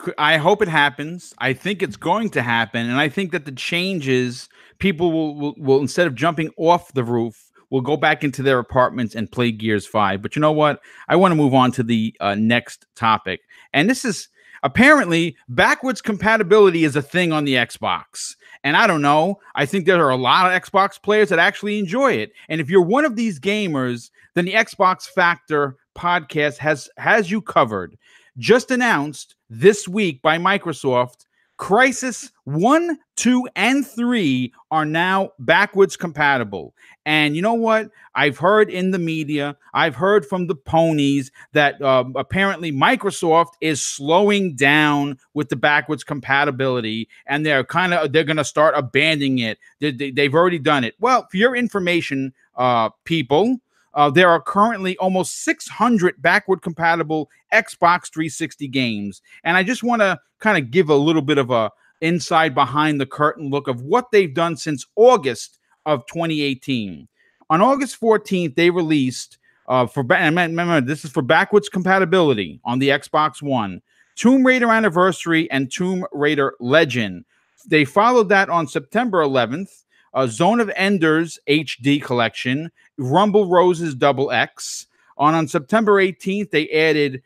hope it happens. I think it's going to happen, and I think that the changes, people will instead of jumping off the roof, will go back into their apartments and play Gears 5. But you know what? I want to move on to the next topic, and this is apparently backwards compatibility is a thing on the Xbox. And I don't know. I think there are a lot of Xbox players that actually enjoy it. And if you're one of these gamers, then the Xbox Factor podcast has you covered. Just announced this week by Microsoft, Crysis 1, 2, and 3 are now backwards compatible. And you know what? I've heard in the media, I've heard from the ponies that apparently Microsoft is slowing down with the backwards compatibility, and they're going to start abandoning it. They've already done it. Well, for your information, people, there are currently almost 600 backward compatible Xbox 360 games. And I just want to kind of give a little bit of a inside behind the curtain look of what they've done since August of 2018. On August 14th, they released, remember, this is for backwards compatibility on the Xbox One, Tomb Raider Anniversary and Tomb Raider Legend. They followed that on September 11th, Zone of Enders HD Collection, Rumble Roses Double X. On September 18th, they added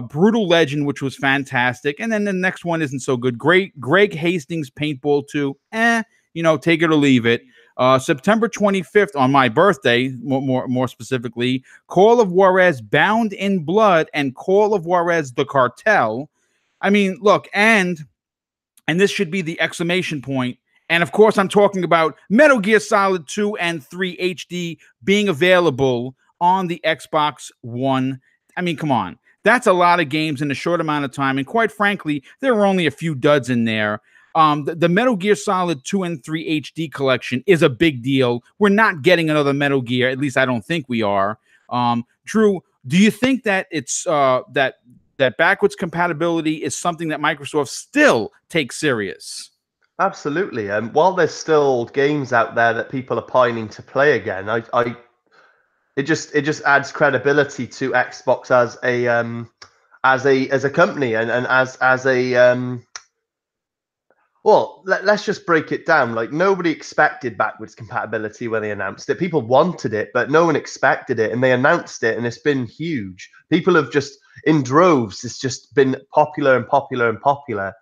Brutal Legend, which was fantastic. And then the next one isn't so good. Greg Hastings Paintball 2, take it or leave it. September 25th, on my birthday, more specifically, Call of Juarez Bound in Blood and Call of Juarez The Cartel. I mean, look, and this should be the exclamation point. And of course, I'm talking about Metal Gear Solid 2 and 3 HD being available on the Xbox One. I mean, come on. That's a lot of games in a short amount of time. And quite frankly, there are only a few duds in there. The Metal Gear Solid 2 and 3 HD collection is a big deal. We're not getting another Metal Gear. At least I don't think we are. Drew, do you think that it's that backwards compatibility is something that Microsoft still takes serious? Absolutely. While there's still games out there that people are pining to play again, it just adds credibility to Xbox as a company and as a well, let's just break it down. Like, nobody expected backwards compatibility when they announced it. People wanted it, but no one expected it, and they announced it, and it's been huge. People have just, in droves, it's just been popular and popular and popular.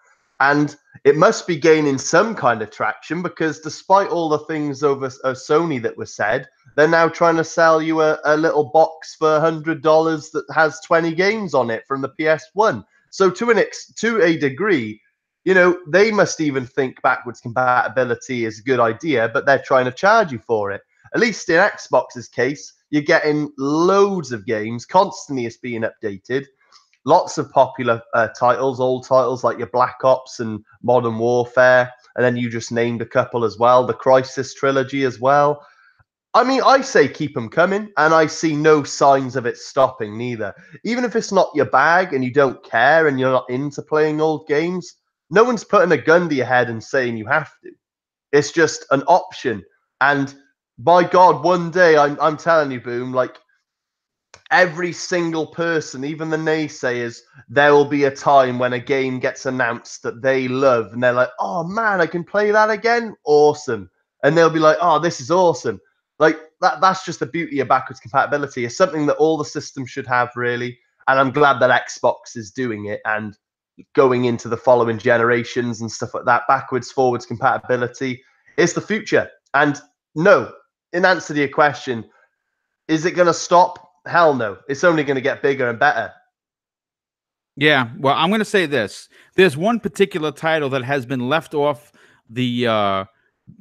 And it must be gaining some kind of traction, because despite all the things over Sony that were said, they're now trying to sell you a little box for $100 that has 20 games on it from the PS1. So to a degree, they must even think backwards compatibility is a good idea, but they're trying to charge you for it. At least in Xbox's case, you're getting loads of games. Constantly it's being updated. lots of popular titles, old titles like your Black Ops and Modern Warfare, and then you just named a couple as well, the Crisis trilogy as well. I mean, I say keep them coming, and I see no signs of it stopping neither. Even if it's not your bag and you don't care and you're not into playing old games, no one's putting a gun to your head and saying you have to. It's just an option. And by God, one day, I'm telling you, Boom, like every single person, even the naysayers, there will be a time when a game gets announced that they love and they're like, oh man, I can play that again. Awesome. And they'll be like, oh, this is awesome. Like that's just the beauty of backwards compatibility. It's something that all the systems should have, really. And I'm glad that Xbox is doing it and going into the following generations and stuff like that. Backwards, forwards compatibility is the future. And no, in answer to your question, is it going to stop? Hell no. It's only going to get bigger and better. Yeah, well, I'm going to say this. There's one particular title that has been left off the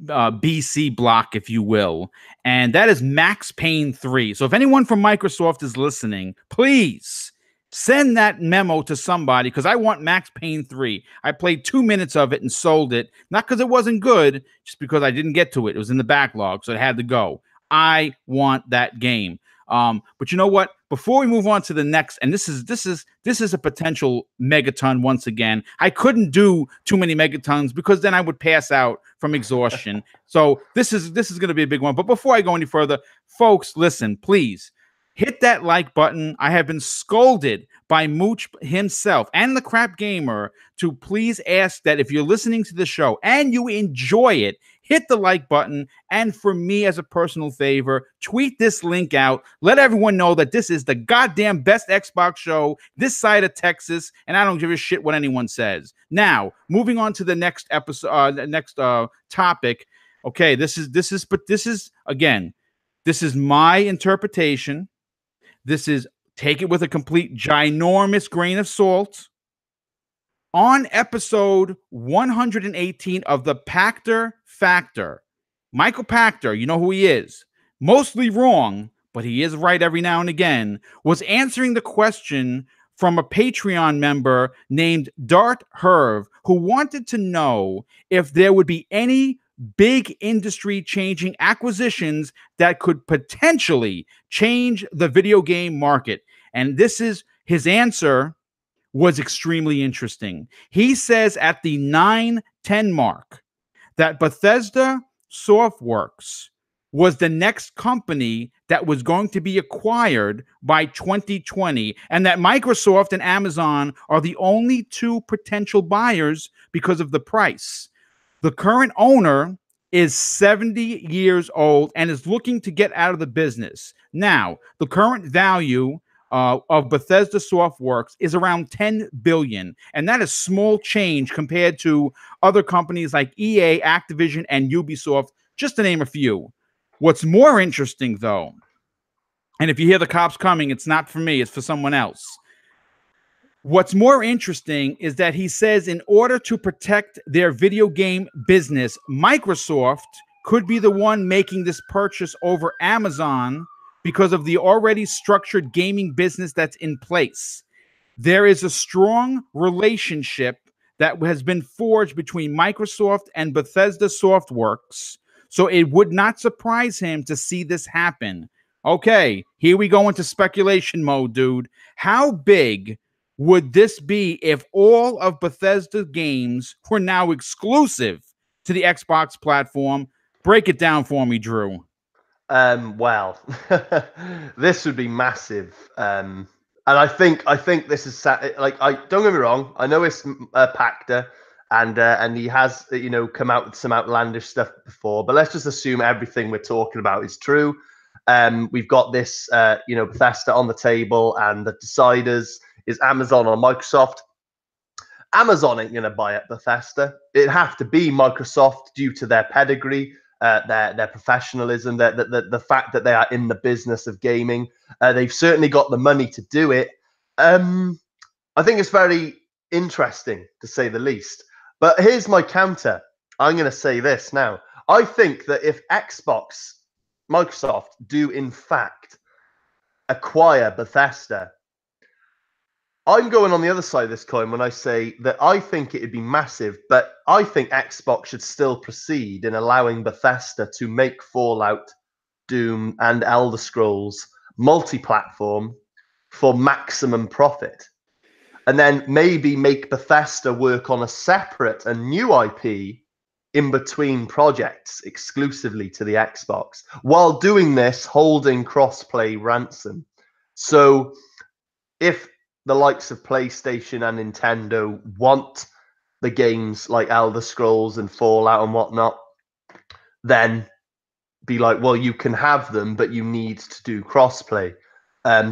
BC block, if you will, and that is Max Payne 3. So if anyone from Microsoft is listening, please send that memo to somebody, because I want Max Payne 3. I played 2 minutes of it and sold it, not because it wasn't good, just because I didn't get to it. It was in the backlog, so it had to go. I want that game. But you know what? Before we move on to the next, and this is a potential megaton once again. I couldn't do too many megatons because then I would pass out from exhaustion. So this is going to be a big one. But before I go any further, folks, listen, please hit that like button. I have been scolded by Mooch himself and the Crap Gamer to please ask that if you're listening to the show and you enjoy it, hit the like button. And for me, as a personal favor, tweet this link out. Let everyone know that this is the goddamn best Xbox show this side of Texas, and I don't give a shit what anyone says. Now, moving on to the next episode, topic. Okay, this is again, this is my interpretation. This is, take it with a complete ginormous grain of salt. On episode 118 of the Pachter Factor, Michael Pachter, you know who he is, mostly wrong, but he is right every now and again, was answering the question from a Patreon member named Dart Herv, who wanted to know if there would be any big industry changing acquisitions that could potentially change the video game market. And this is his answer was extremely interesting. He says at the 9-10 mark that Bethesda Softworks was the next company that was going to be acquired by 2020, and that Microsoft and Amazon are the only two potential buyers because of the price. The current owner is 70 years old and is looking to get out of the business. Now, the current value of Bethesda Softworks is around $10 billion, and that is small change compared to other companies like EA, Activision, and Ubisoft, just to name a few. What's more interesting, though, and if you hear the cops coming, it's not for me, it's for someone else. What's more interesting is that he says in order to protect their video game business, Microsoft could be the one making this purchase over Amazon because of the already structured gaming business that's in place. There is a strong relationship that has been forged between Microsoft and Bethesda Softworks, so it would not surprise him to see this happen. Okay, here we go into speculation mode, dude. How big would this be if all of Bethesda games were now exclusive to the Xbox platform? Break it down for me, Drew. Well, this would be massive. And I think this is like, don't get me wrong. I know it's Pachter, and he has come out with some outlandish stuff before. But let's just assume everything we're talking about is true. We've got this Bethesda on the table, and the deciders is Amazon or Microsoft. Amazon ain't going to buy at Bethesda. It'd have to be Microsoft due to their pedigree, their professionalism, the fact that they are in the business of gaming. They've certainly got the money to do it. I think it's very interesting, to say the least. But here's my counter. I'm going to say this now. I think that if Microsoft do in fact acquire Bethesda, I'm going on the other side of this coin when I say that I think it'd be massive, but I think Xbox should still proceed in allowing Bethesda to make Fallout, Doom, and Elder Scrolls multi-platform for maximum profit. And then maybe make Bethesda work on a separate and new IP in between projects exclusively to the Xbox, while doing this, holding crossplay ransom. So if the likes of PlayStation and Nintendo want the games like Elder Scrolls and Fallout and whatnot, then be like, well, you can have them, but you need to do crossplay.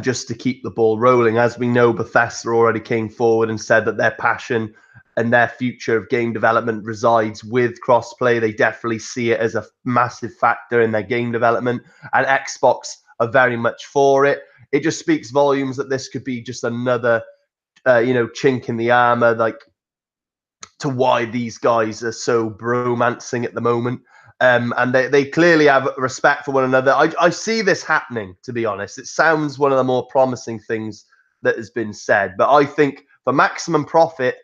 Just to keep the ball rolling. As we know, Bethesda already came forward and said that their passion and their future of game development resides with crossplay. They definitely see it as a massive factor in their game development, and Xbox are very much for it. It just speaks volumes that this could be just another, chink in the armor, like to why these guys are so bromancing at the moment. And they clearly have respect for one another. I see this happening, to be honest. It sounds one of the more promising things that has been said. But I think for maximum profit,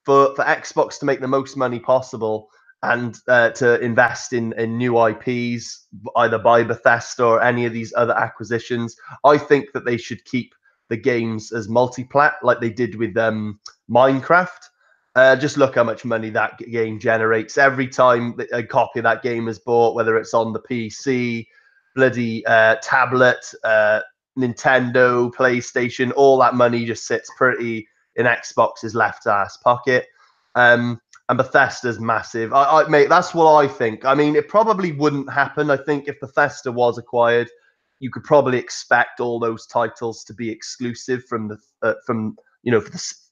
for Xbox to make the most money possible and to invest in new IPs, either by Bethesda or any of these other acquisitions, I think that they should keep the games as multi-plat like they did with Minecraft. Just look how much money that game generates every time a copy of that game is bought, whether it's on the PC, bloody tablet, Nintendo, PlayStation. All that money just sits pretty in Xbox's left ass pocket. And Bethesda's massive. Mate, that's what I think. I mean, it probably wouldn't happen. I think if Bethesda was acquired, you could probably expect all those titles to be exclusive from the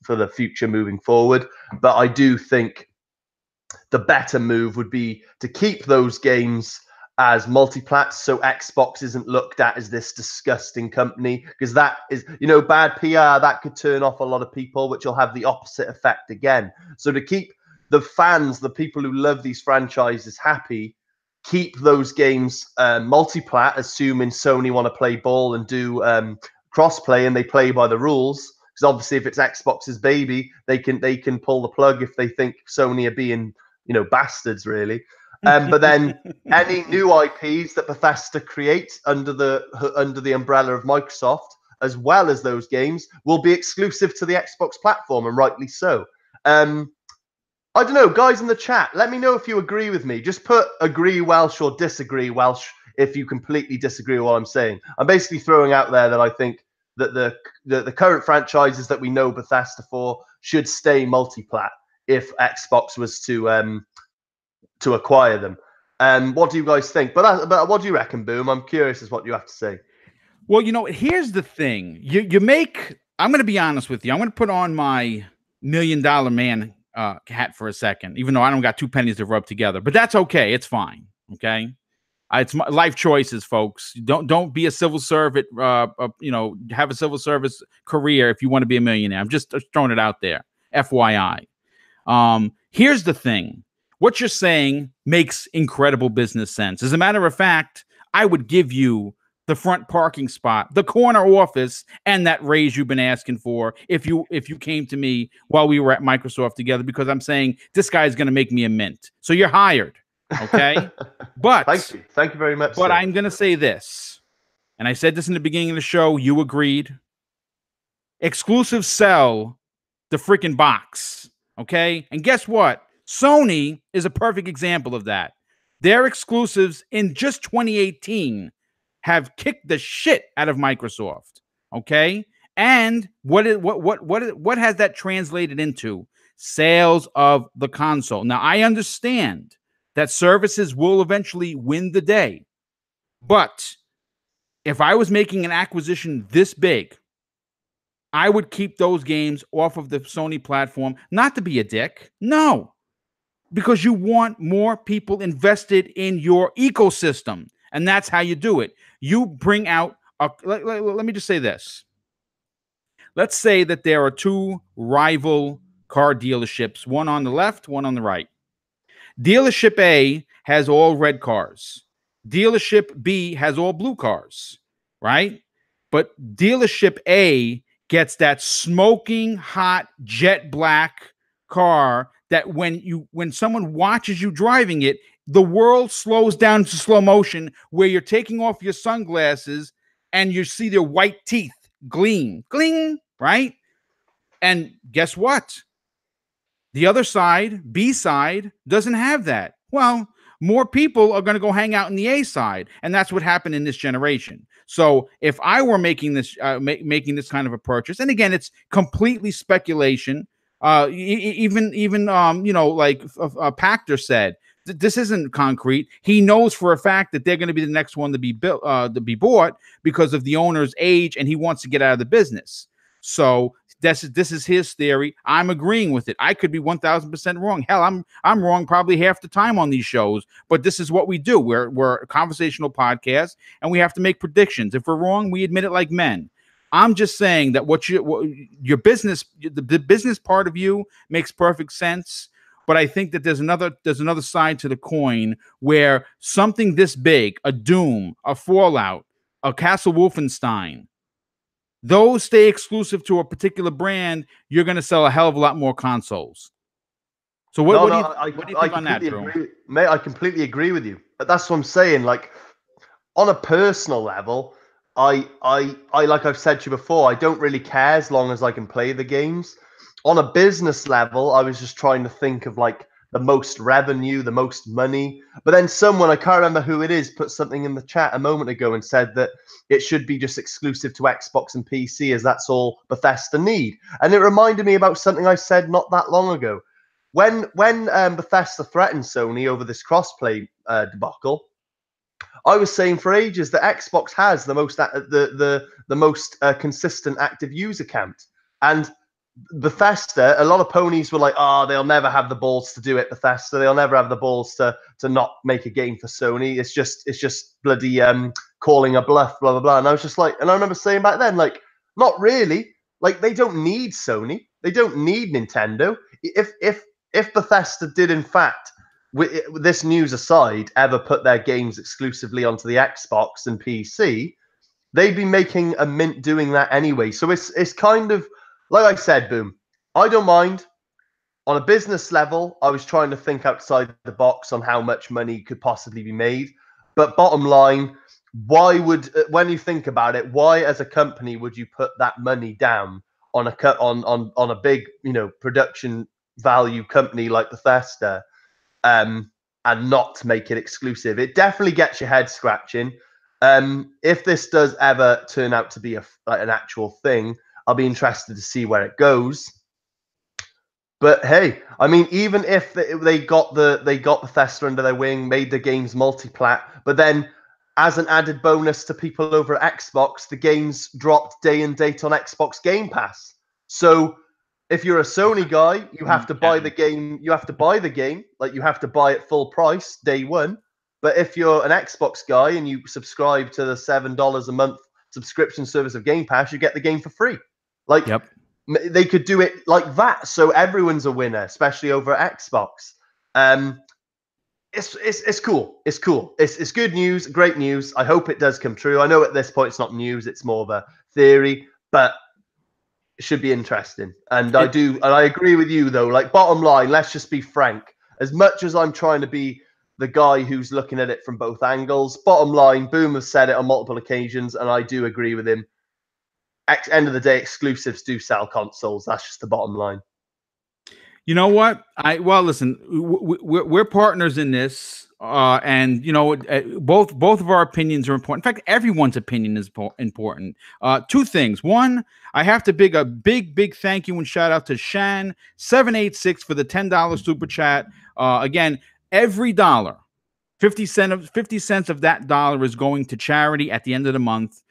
for the future moving forward. But I do think the better move would be to keep those games as multiplats, so Xbox isn't looked at as this disgusting company, because that is, bad PR. That could turn off a lot of people, which will have the opposite effect again. So to keep the fans, the people who love these franchises happy, keep those games multiplat, assuming Sony want to play ball and do crossplay and they play by the rules. Because obviously, if it's Xbox's baby, they can pull the plug if they think Sony are being, bastards, really. But then any new IPs that Bethesda create under the umbrella of Microsoft, as well as those games, will be exclusive to the Xbox platform, and rightly so. I don't know, guys in the chat, let me know if you agree with me. Just put agree Welsh or disagree Welsh if you completely disagree with what I'm saying. I'm basically throwing out there that I think that the current franchises that we know Bethesda for should stay multiplat if Xbox was to acquire them. What do you guys think? But what do you reckon, Boom? I'm curious as what you have to say. Well, here's the thing. You make. I'm going to be honest with you. I'm going to put on my $1 million man hat for a second, even though I don't got 2 pennies to rub together. But that's okay. It's fine. Okay. It's my life choices, folks. Don't be a civil servant. Have a civil service career if you want to be a millionaire. I'm just throwing it out there. FYI. Here's the thing. What you're saying makes incredible business sense. As a matter of fact, I would give you the front parking spot, the corner office, and that raise you've been asking for if you came to me while we were at Microsoft together, because I'm saying this guy's going to make me a mint. So you're hired. Okay. But thank you very much. But sir, I'm going to say this, and I said this in the beginning of the show. You agreed. Exclusive sell the freaking box. Okay. And guess what? Sony is a perfect example of that. Their exclusives in just 2018 have kicked the shit out of Microsoft. Okay. And what has that translated into? Sales of the console. Now, I understand that services will eventually win the day. But if I was making an acquisition this big, I would keep those games off of the Sony platform, not to be a dick. No, because you want more people invested in your ecosystem. And that's how you do it. You bring out, let me just say this. Let's say that there are 2 rival car dealerships, one on the left, one on the right. Dealership A has all red cars. Dealership B has all blue cars, right? But dealership A gets that smoking hot jet black car that when someone watches you driving it, the world slows down to slow motion where you're taking off your sunglasses and you see their white teeth gleam, gling, right? And guess what? The other side, B side, doesn't have that. Well, more people are going to go hang out in the A side, and that's what happened in this generation. So if I were making this making this kind of a purchase, and again, it's completely speculation. Even you know, like Pachter said, this isn't concrete. He knows for a fact that they're going to be the next one to be built, to be bought because of the owner's age, and he wants to get out of the business. So this is his theory. I'm agreeing with it. I could be 1,000% wrong. Hell, I'm wrong probably half the time on these shows. But this is what we do. We're a conversational podcast, and we have to make predictions. If we're wrong, we admit it like men. I'm just saying that your business, the business part of you makes perfect sense. But I think that there's another side to the coin where something this big, a Doom, a Fallout, a Castle Wolfenstein, those stay exclusive to a particular brand, you're going to sell a hell of a lot more consoles. So what do you think on that, Drew? Mate, I completely agree with you. But that's what I'm saying. Like, on a personal level, I like I've said to you before, I don't really care as long as I can play the games. On a business level, I was just trying to think of like the most revenue, the most money. But then someone, I can't remember who it is, put something in the chat a moment ago and said that it should be just exclusive to Xbox and PC, as that's all Bethesda need. And it reminded me about something I said not that long ago. When Bethesda threatened Sony over this crossplay debacle, I was saying for ages that Xbox has the most consistent active user count. And Bethesda, a lot of ponies were like, "Oh, they'll never have the balls to do it, Bethesda. They'll never have the balls to not make a game for Sony. It's just bloody calling a bluff, blah blah blah." And I was just like, and I remember saying back then, like, not really. Like, they don't need Sony. They don't need Nintendo. If Bethesda did in fact, with this news aside, ever put their games exclusively onto the Xbox and PC, they'd be making a mint doing that anyway. So it's kind of like I said, Boom, I don't mind. On a business level, I was trying to think outside the box on how much money could possibly be made. But bottom line, why would, when you think about it, why as a company would you put that money down on a big, you know, production value company like Bethesda, and not make it exclusive? It definitely gets your head scratching. If this does ever turn out to be an actual thing, I'll be interested to see where it goes. But hey, I mean, even if they got Bethesda under their wing, made the games multi-plat, but then as an added bonus to people over at Xbox, the games dropped day and date on Xbox Game Pass. So if you're a Sony guy, you have to buy the game. You have to buy the game, like you have to buy it full price day one. But if you're an Xbox guy and you subscribe to the $7 a month subscription service of Game Pass, you get the game for free. Like, yep. They could do it like that, so everyone's a winner, especially over at Xbox. It's cool. It's cool. It's good news, great news. I hope it does come true. I know at this point it's not news; it's more of a theory, but it should be interesting. And I agree with you though. Like, bottom line, let's just be frank. As much as I'm trying to be the guy who's looking at it from both angles, bottom line, Boom has said it on multiple occasions, and I do agree with him. End of the day, exclusives do sell consoles. That's just the bottom line. You know what? Listen, we're partners in this, and you know, both of our opinions are important. In fact, everyone's opinion is important. Two things. One, I have to a big thank you and shout out to Shan786 for the $10 super chat. Again, every dollar, 50 cents of that dollar is going to charity at the end of the month.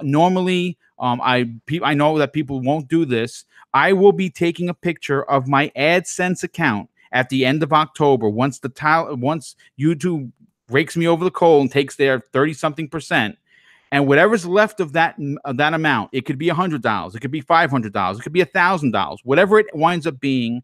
Normally, I know that people won't do this. I will be taking a picture of my AdSense account at the end of October once YouTube rakes me over the coal and takes their 30-something%, and whatever's left of that amount, it could be $100, it could be $500, it could be $1,000, whatever it winds up being,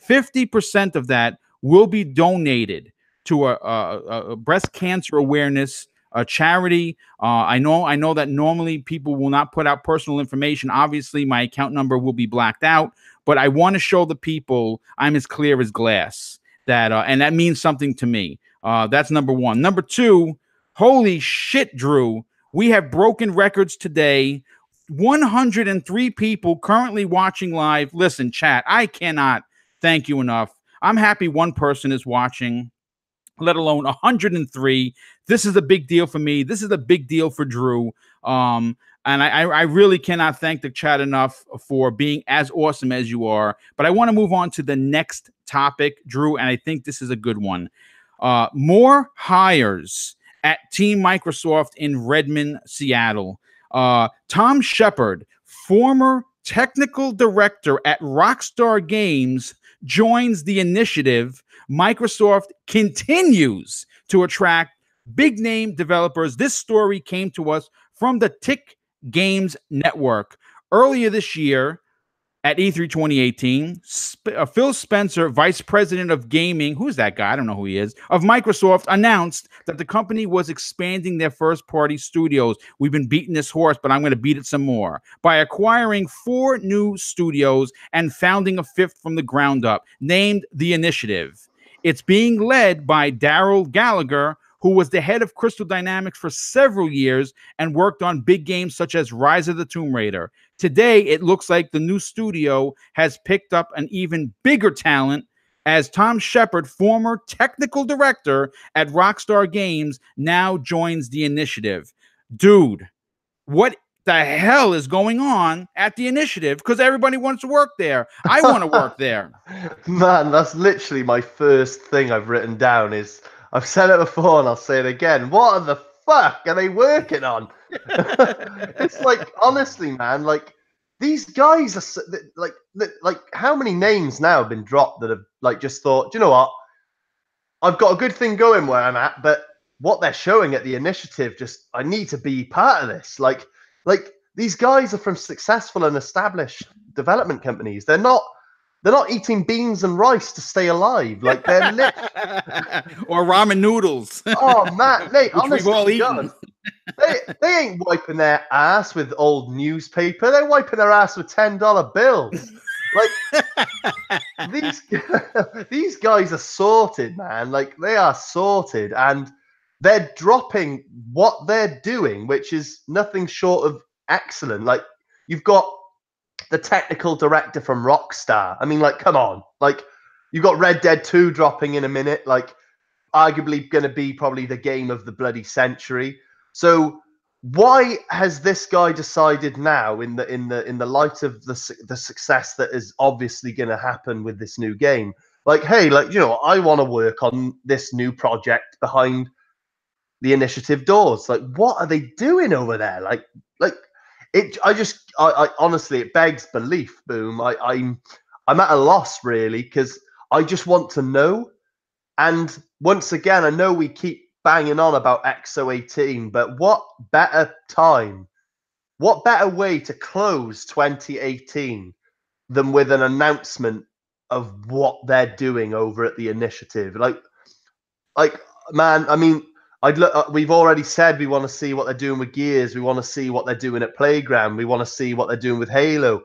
50% of that will be donated to a breast cancer awareness charity. I know that normally people will not put out personal information. Obviously, my account number will be blacked out, but I want to show the people I'm as clear as glass. That and that means something to me. That's number one. Number two, holy shit, Drew. We have broken records today. 103 people currently watching live. Listen, chat, I cannot thank you enough. I'm happy one person is watching, let alone 103. This is a big deal for me. This is a big deal for Drew. And I really cannot thank the chat enough for being as awesome as you are. But I want to move on to the next topic, Drew, and I think this is a good one. More hires at Team Microsoft in Redmond, Seattle. Tom Shepard, former technical director at Rockstar Games, joins the initiative. Microsoft continues to attract big name developers. This story came to us from the Tick Games Network. Earlier this year at E3 2018, Phil Spencer, vice president of gaming, who's that guy? I don't know who he is, of Microsoft, announced that the company was expanding their first-party studios. We've been beating this horse, but I'm going to beat it some more. By acquiring 4 new studios and founding a 5th from the ground up, named The Initiative. It's being led by Daryl Gallagher, who was the head of Crystal Dynamics for several years and worked on big games such as Rise of the Tomb Raider. Today, it looks like the new studio has picked up an even bigger talent, as Tom Shepard, former technical director at Rockstar Games, now joins the initiative. Dude, what the hell is going on at the initiative? Because everybody wants to work there. I want to work there. Man, that's literally my first thing I've written down is, I've said it before and I'll say it again. What the fuck are they working on? It's like, honestly, man, like these guys are like how many names now have been dropped that have like just thought, do you know what? I've got a good thing going where I'm at, but what they're showing at the initiative, just I need to be part of this. Like these guys are from successful and established development companies. They're not eating beans and rice to stay alive. Like they're or ramen noodles. Oh man, mate, honestly, we've all eaten. They ain't wiping their ass with old newspaper. They're wiping their ass with $10 bills. Like these guys are sorted, man. Like they are sorted, and they're dropping what they're doing, which is nothing short of excellent. Like you've got the technical director from Rockstar. I mean, like, come on. Like, you got Red Dead 2 dropping in a minute. Like, arguably going to be probably the game of the bloody century. So, why has this guy decided now, in the light of the success that is obviously going to happen with this new game, like, hey, like, you know, I want to work on this new project behind the initiative doors. Like, what are they doing over there? Like. I honestly, it begs belief, Boom. I'm at a loss, really, because I just want to know. And once again, I know we keep banging on about XO18, but what better time, what better way to close 2018 than with an announcement of what they're doing over at the initiative? Like, man, I mean, we've already said we want to see what they're doing with Gears. We want to see what they're doing at Playground. We want to see what they're doing with Halo.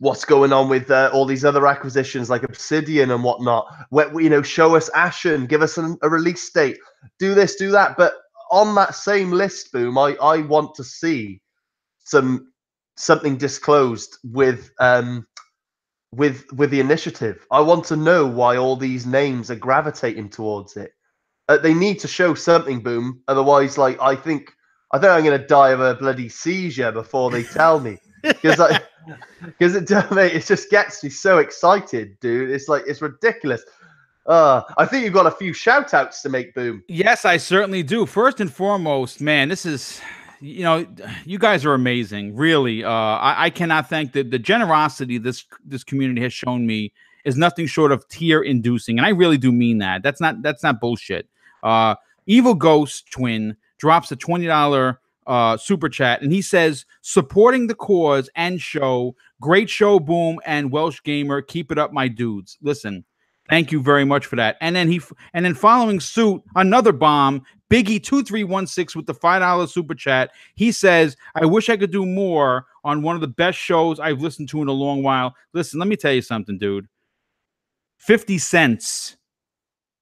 What's going on with all these other acquisitions like Obsidian and whatnot. You know, show us Ashen, give us a release date, do this, do that. But on that same list, Boom, I want to see something disclosed with the initiative. I want to know why all these names are gravitating towards it. They need to show something, Boom. Otherwise, like I think I'm going to die of a bloody seizure before they tell me, because it just gets me so excited, dude. It's like it's ridiculous. I think you've got a few shout outs to make, Boom. Yes, I certainly do. First and foremost, man, this is, you know, you guys are amazing. Really, I cannot thank the generosity this community has shown me is nothing short of tear inducing, and I really do mean that. That's not bullshit. Evil Ghost Twin drops a $20 super chat, and he says, supporting the cause and show, great show, Boom and Welsh Gamer, keep it up, my dudes. Listen, Thank you very much for that. And then following suit, another bomb, Biggie2316 with the $5 super chat. He says, I wish I could do more on one of the best shows I've listened to in a long while. Listen, let me tell you something, dude. 50 cents.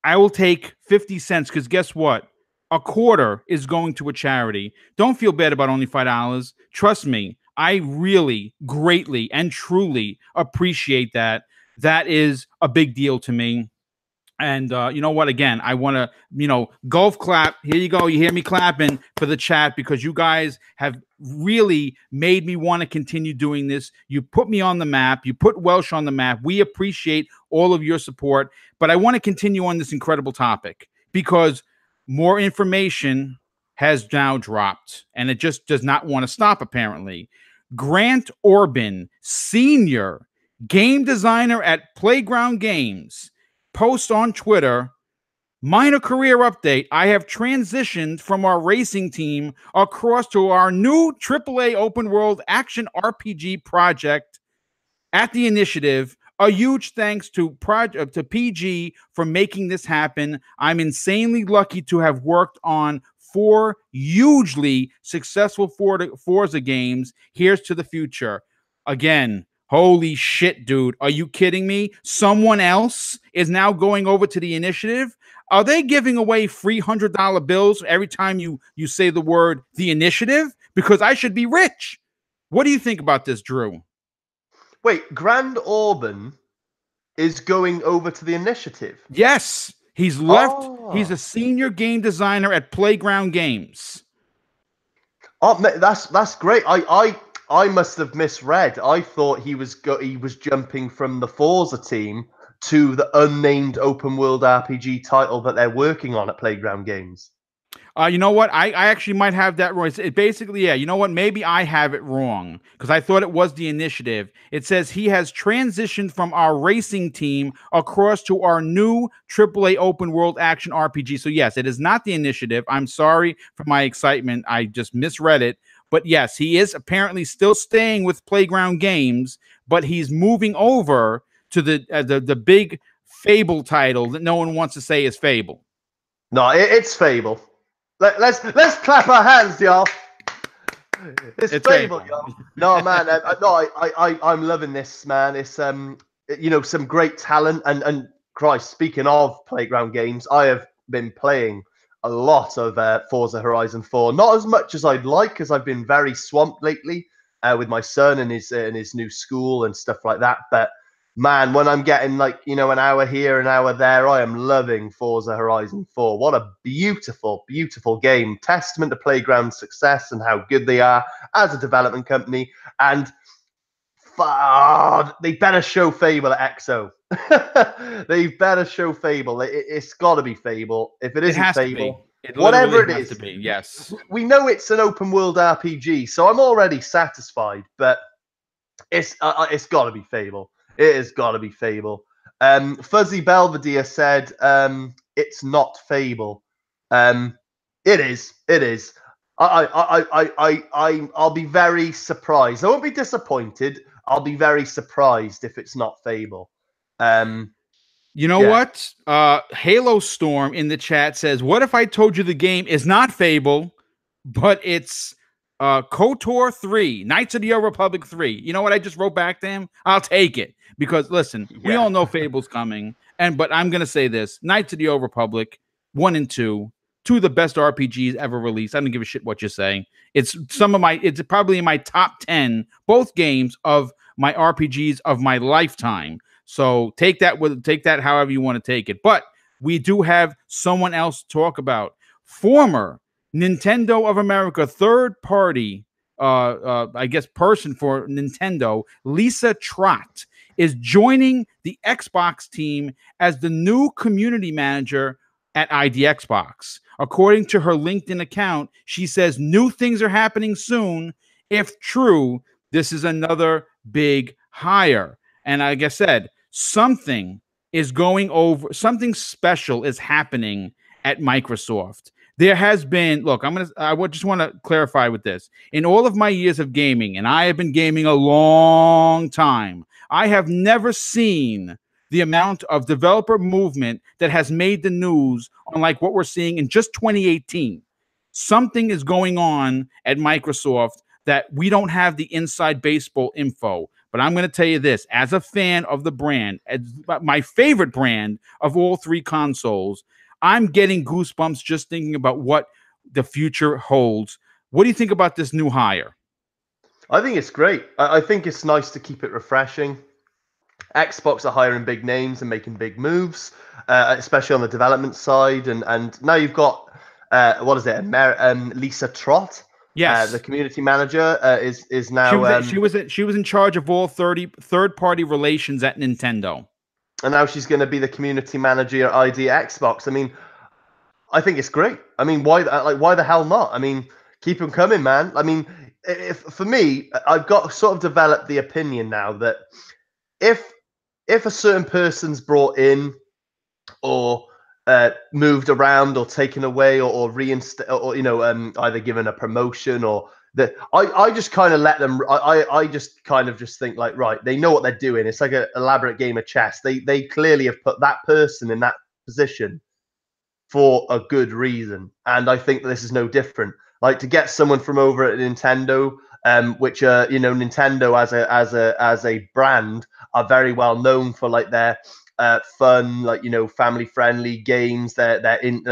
I will take 50 cents because guess what? A quarter is going to a charity. Don't feel bad about only $5. Trust me, I really, greatly, and truly appreciate that. That is a big deal to me. And you know what? Again, I want to, golf clap. Here you go. You hear me clapping for the chat because you guys have really made me want to continue doing this. You put me on the map. You put Welsh on the map. We appreciate all of your support. But I want to continue on this incredible topic because more information has now dropped, and it just does not want to stop, apparently. Grant Orban, senior game designer at Playground Games, post on Twitter, minor career update. I have transitioned from our racing team across to our new AAA open world action RPG project at the Initiative. A huge thanks to PG for making this happen. I'm insanely lucky to have worked on 4 hugely successful Forza games. Here's to the future. Again, holy shit, dude. Are you kidding me? Someone else is now going over to the Initiative? Are they giving away free $100 bills every time you say the word the Initiative? Because I should be rich. What do you think about this, Drew? Wait, Grand Orban is going over to the Initiative? Yes. He's left. Oh. He's a senior game designer at Playground Games. Oh, that's great. I must have misread. I thought he was jumping from the Forza team to the unnamed open world RPG title that they're working on at Playground Games. You know what? I actually might have that wrong. It basically, yeah, you know what? Maybe I have it wrong because I thought it was the Initiative. It says he has transitioned from our racing team across to our new AAA open world action RPG. So yes, it is not the Initiative. I'm sorry for my excitement. I just misread it. But yes, he is apparently still staying with Playground Games, but he's moving over to the big Fable title that no one wants to say is Fable. No, it's Fable. Let's clap our hands, y'all. It's Fable, y'all. No, man. I'm loving this, man. It's some great talent and Christ. Speaking of Playground Games, I have been playing a lot of Forza Horizon 4. Not as much as I'd like, because I've been very swamped lately with my son and his new school and stuff like that. But man, when I'm getting an hour here, an hour there, I am loving Forza Horizon 4. What a beautiful, beautiful game. Testament to Playground's success and how good they are as a development company. And they better show Fable at XO. They better show Fable. It's got to be Fable. If it isn't Fable, whatever it is, to be. Yes, we know it's an open world RPG, so I'm already satisfied. But it's got to be Fable. It has got to be Fable. Fuzzy Belvedere said it's not Fable. It is. It is. I'll be very surprised. I won't be disappointed. I'll be very surprised if it's not Fable. You know what? Halo Storm in the chat says, what if I told you the game is not Fable, but it's KOTOR 3, Knights of the Old Republic 3. You know what I just wrote back to him? I'll take it. Because listen, we all know Fable's coming. But I'm gonna say this: Knights of the Old Republic 1 and 2, two of the best RPGs ever released. I don't give a shit what you're saying. It's probably in my top 10, both games of my RPGs of my lifetime. So take that however you want to take it. But we do have someone else to talk about. Former Nintendo of America third party, I guess, person for Nintendo, Lisa Trott, is joining the Xbox team as the new community manager at ID Xbox. According to her LinkedIn account, she says new things are happening soon. If true, this is another big hire. And like I said, something special is happening at Microsoft. There has been, look, I just want to clarify with this. In all of my years of gaming, and I have been gaming a long time, I have never seen the amount of developer movement that has made the news on like what we're seeing in just 2018. Something is going on at Microsoft that we don't have the inside baseball info. But I'm going to tell you this, as a fan of the brand, as my favorite brand of all three consoles, I'm getting goosebumps just thinking about what the future holds. What do you think about this new hire? I think it's great. I think it's nice to keep it refreshing. Xbox are hiring big names and making big moves, especially on the development side. And now you've got what is it? Lisa Trott, the Yes. community manager, is now. She was in charge of all third party relations at Nintendo. And now she's going to be the community manager at ID Xbox. I mean, I think it's great. I mean, why the hell not? I mean, keep them coming, man. I mean, if for me, I've got sort of developed the opinion now that if a certain person's brought in or moved around or taken away or reinstated or either given a promotion or that I just kind of let them. I just kind of just think like, right, they know what they're doing. It's like an elaborate game of chess. They clearly have put that person in that position for a good reason, and I think that this is no different. Like to get someone from over at Nintendo, which Nintendo as a brand are very well known for like their fun, like family friendly games. They're in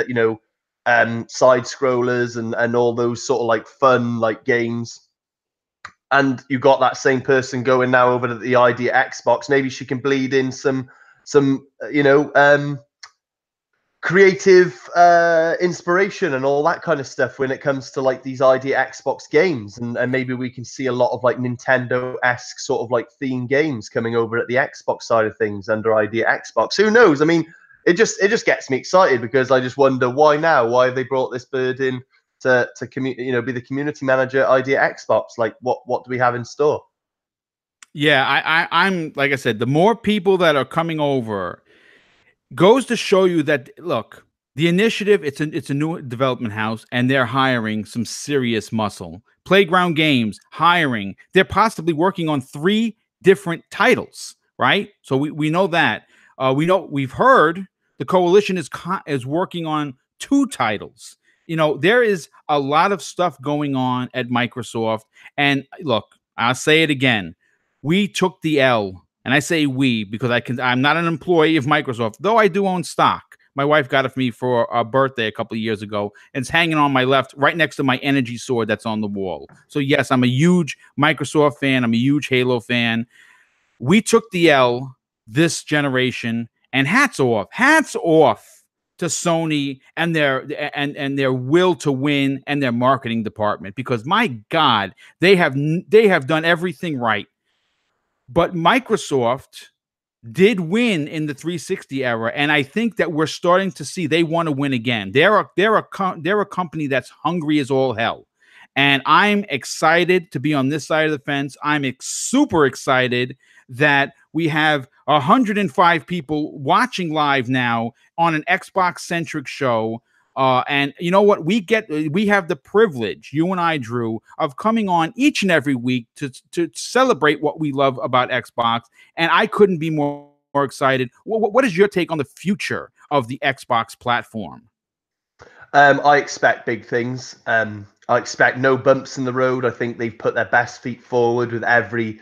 side scrollers and all those sort of like fun like games. And you got that same person going now over to the idea Xbox. Maybe she can bleed in some creative inspiration and all that kind of stuff when it comes to like these idea Xbox games, and maybe we can see a lot of like Nintendo-esque sort of like theme games coming over at the Xbox side of things under idea Xbox. Who knows? I mean, it just gets me excited because I just wonder why now? Why have they brought this bird in to be the community manager at idea Xbox? Like what do we have in store? Yeah, I'm like I said, the more people that are coming over goes to show you that look, the initiative, it's a new development house and they're hiring some serious muscle. Playground Games hiring. They're possibly working on 3 different titles, right? So we know that. We've heard the coalition is working on 2 titles. There is a lot of stuff going on at Microsoft, and look, I'll say it again. We took the L. And I say we because I'm not an employee of Microsoft, though I do own stock. My wife got it for me for a birthday a couple of years ago, and it's hanging on my left, right next to my energy sword that's on the wall. So yes, I'm a huge Microsoft fan. I'm a huge Halo fan. We took the L this generation, and hats off to Sony and their will to win and their marketing department, because my God, they have done everything right. But Microsoft did win in the 360 era, and I think that we're starting to see they want to win again. They're a company that's hungry as all hell, and I'm excited to be on this side of the fence. I'm super excited that we have 105 people watching live now on an Xbox centric show. And you know what? We have the privilege, you and I, Drew, of coming on each and every week to celebrate what we love about Xbox. And I couldn't be more excited. What is your take on the future of the Xbox platform? I expect big things. I expect no bumps in the road. I think they've put their best feet forward with every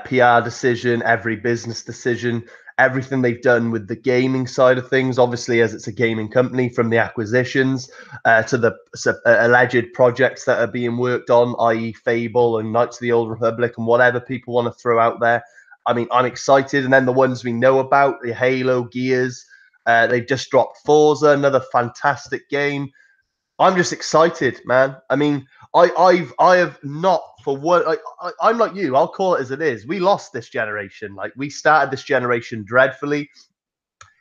PR decision, every business decision. Everything they've done with the gaming side of things, obviously, as it's a gaming company, from the acquisitions to the alleged projects that are being worked on, i.e. Fable and Knights of the Old Republic and whatever people want to throw out there. I mean, I'm excited. And then the ones we know about, the Halo, Gears, they've just dropped Forza, another fantastic game. I'm just excited, man. I mean, I have not for what I'm like you. I'll call it as it is. We lost this generation. Like we started this generation dreadfully.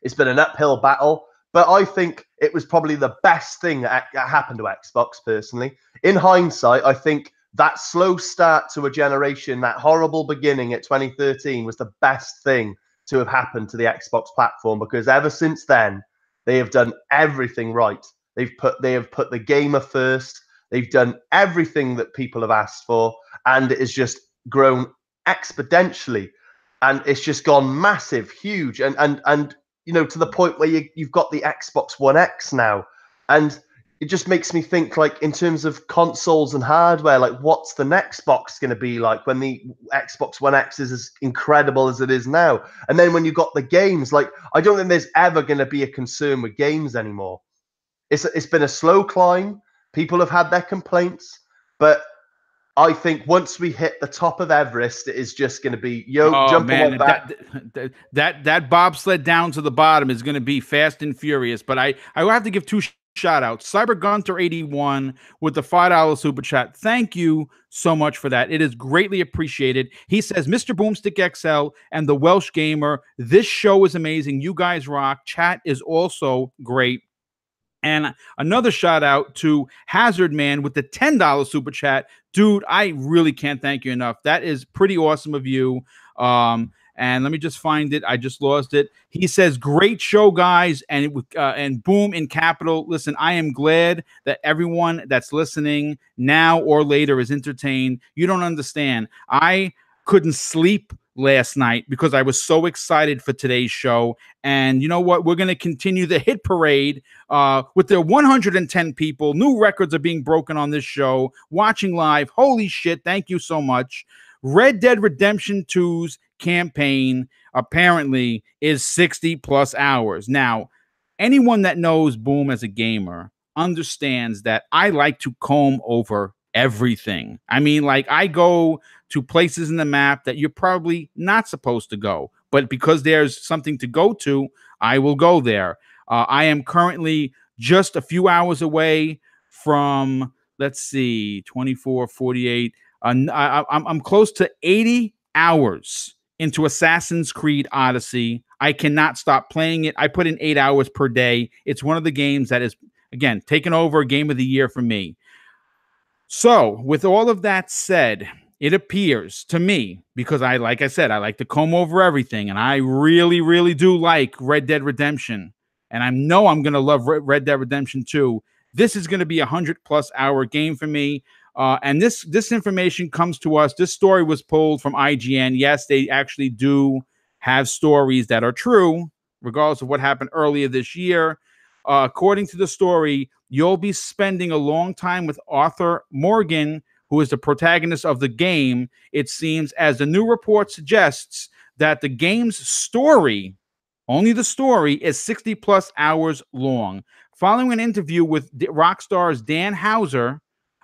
It's been an uphill battle, but I think it was probably the best thing that happened to Xbox personally. In hindsight, I think that slow start to a generation, that horrible beginning at 2013 was the best thing to have happened to the Xbox platform, because ever since then, they have done everything right. They have put the gamer first. They've done everything that people have asked for, and it has just grown exponentially. and it's just gone massive, huge, and you know, to the point where you've got the Xbox One X now, and it just makes me think, like, in terms of consoles and hardware, like, what's the next box going to be like when the Xbox One X is as incredible as it is now? And then when you've got the games, like, I don't think there's ever going to be a concern with games anymore. It's been a slow climb. People have had their complaints, but I think once we hit the top of Everest, it is just going to be, yo, Oh jump on my man, back. that bobsled down to the bottom is going to be fast and furious. But I will have to give two shout outs. Cyber Gunter 81 with the $5 super chat. Thank you so much for that. It is greatly appreciated. He says, Mr. BoomStickXL and the Welsh Gamer, this show is amazing. You guys rock. Chat is also great. And another shout out to Hazard Man with the $10 super chat. Dude, I really can't thank you enough. That is pretty awesome of you. And let me just find it. I just lost it. He says, great show, guys. And boom in capital. Listen, I am glad that everyone that's listening now or later is entertained. You don't understand. I couldn't sleep last night because I was so excited for today's show. And you know what? We're going to continue the hit parade with the 110 people. New records are being broken on this show. Watching live. Holy shit. Thank you so much. Red Dead Redemption 2's campaign apparently is 60 plus hours. Now, anyone that knows Boom as a gamer understands that I like to comb over everything. I mean, like, I go to places in the map that you're probably not supposed to go, but because there's something to go to, I will go there. I am currently just a few hours away from, let's see, 24, 48. I'm close to 80 hours into Assassin's Creed Odyssey. I cannot stop playing it. I put in 8 hours per day. It's one of the games that is, again, taken over Game of the Year for me. So, with all of that said, it appears to me, because like I said, I like to comb over everything, and I really, really do like Red Dead Redemption, and I know I'm going to love Red Dead Redemption 2. This is going to be a 100+ hour game for me. And this information comes to us. This story was pulled from IGN. Yes, they actually do have stories that are true, regardless of what happened earlier this year. According to the story, you'll be spending a long time with Arthur Morgan, who is the protagonist of the game. It seems, as the new report suggests, that the game's story, only the story, is 60+ hours long. Following an interview with Rockstar's Dan Houser,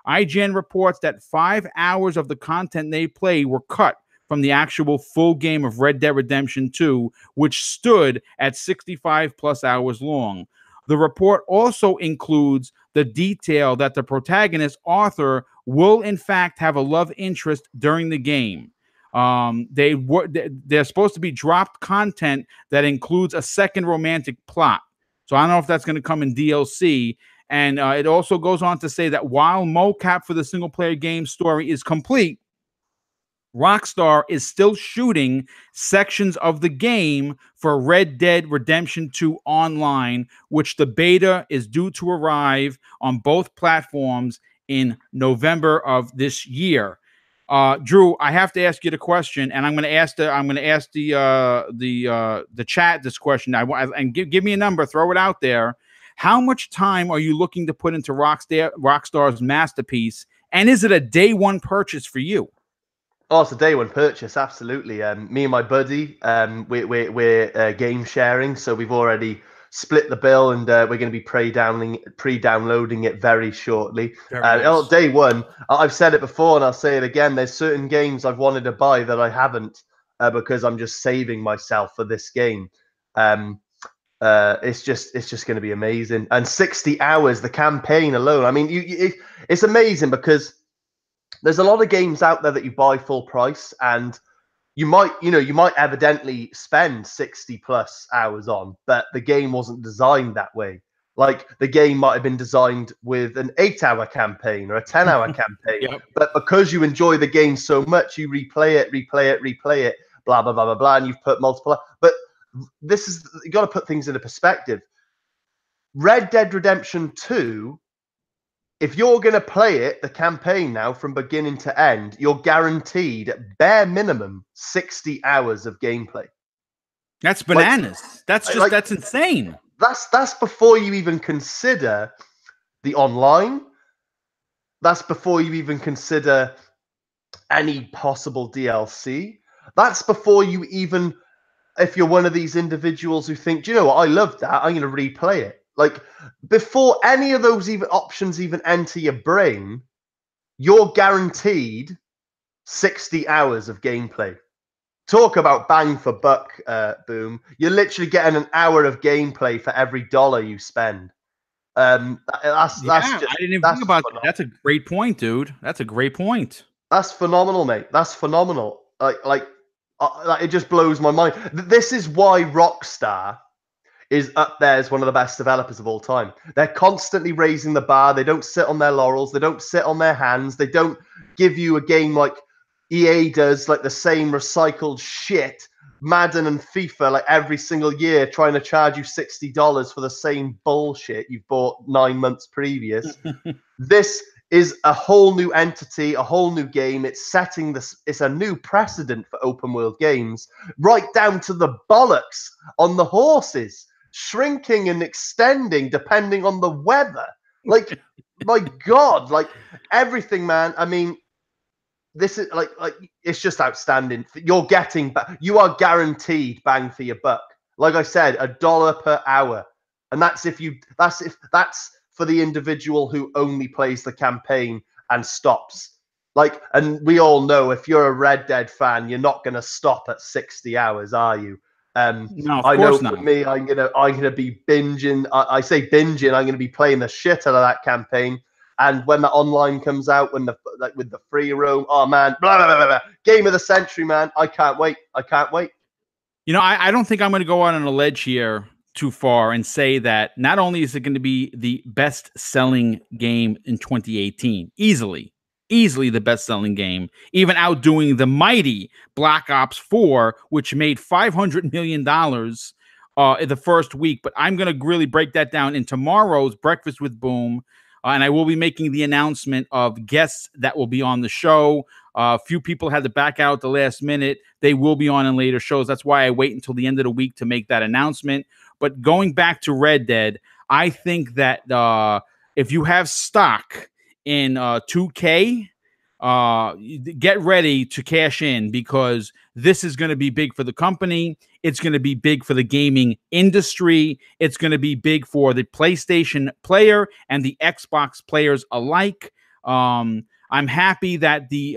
IGN reports that 5 hours of the content they play were cut from the actual full game of Red Dead Redemption 2, which stood at 65+ hours long. The report also includes the detail that the protagonist, Arthur, will in fact have a love interest during the game. They're supposed to be dropped content that includes a second romantic plot. So I don't know if that's going to come in DLC. And it also goes on to say that while mocap for the single-player game story is complete, Rockstar is still shooting sections of the game for Red Dead Redemption 2 Online, which the beta is due to arrive on both platforms in November of this year. Drew, I have to ask you the question, and I'm going to ask the chat this question. And give me a number, throw it out there. How much time are you looking to put into Rockstar's masterpiece, and is it a day one purchase for you? Oh, it's a day one purchase, absolutely. Me and my buddy, we're game sharing, so we've already split the bill, and we're going to be pre-downloading it very shortly. Nice. Day one, I've said it before, and I'll say it again. There's certain games I've wanted to buy that I haven't because I'm just saving myself for this game. It's just going to be amazing. And 60 hours, the campaign alone. I mean, it's amazing because there's a lot of games out there that you buy full price, and you might evidently spend 60+ hours on, but the game wasn't designed that way. Like, the game might have been designed with an 8-hour campaign or a 10-hour campaign, Yep. but because you enjoy the game so much, you replay it, blah, blah, blah, blah, blah, and you've put multiple. But you got to put things into perspective. Red Dead Redemption 2 if you're going to play it, the campaign now from beginning to end, you're guaranteed bare minimum 60 hours of gameplay. That's bananas. That's insane. That's before you even consider the online. That's before you even consider any possible DLC. That's before you even, if you're one of these individuals who think, do you know what, I love that, I'm going to replay it. Like, before any of those options even enter your brain, you're guaranteed 60 hours of gameplay. Talk about bang for buck, Boom. You're literally getting an hour of gameplay for every dollar you spend. That's I just, didn't even that's think about that. phenomenal. That's a great point, dude. That's a great point. That's phenomenal, mate. That's phenomenal. Like it just blows my mind. This is why Rockstar is up there as one of the best developers of all time. They're constantly raising the bar. They don't sit on their laurels. They don't sit on their hands. They don't give you a game like EA does, like the same recycled shit, Madden and FIFA, like every single year, trying to charge you $60 for the same bullshit you've bought 9 months previous. This is a whole new entity, a whole new game. It's setting this, it's a new precedent for open world games, right down to the bollocks on the horses, shrinking and extending depending on the weather. Like, my God, like everything, man. I mean, this is like it's just outstanding. You're getting, you are guaranteed bang for your buck. Like I said, $1 per hour, and that's for the individual who only plays the campaign and stops. Like, and we all know if you're a Red Dead fan, you're not going to stop at 60 hours, are you? No, of I course know not. for me, I'm gonna be binging. I say binging. I'm gonna be playing the shit out of that campaign. And when the online comes out, when with the free roam, oh man, blah, blah, blah, blah. Game of the century, man. I can't wait. I can't wait. You know, I don't think I'm going to go out on a ledge here too far and say that not only is it going to be the best selling game in 2018, easily the best selling game, even outdoing the mighty Black Ops 4, which made $500 million in the first week. But I'm going to really break that down in tomorrow's Breakfast with Boom. And I will be making the announcement of guests that will be on the show. A few people had to back out at the last minute. They will be on in later shows. That's why I wait until the end of the week to make that announcement. But going back to Red Dead, I think that if you have stock in 2K, get ready to cash in, because this is going to be big for the company. It's going to be big for the gaming industry. It's going to be big for the PlayStation player and the Xbox players alike. I'm happy that the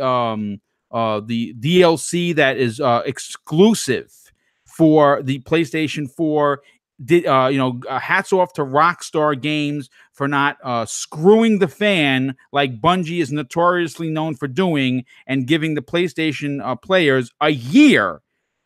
DLC that is exclusive for the PlayStation 4 did, hats off to Rockstar Games for not screwing the fan like Bungie is notoriously known for doing, and giving the PlayStation players a year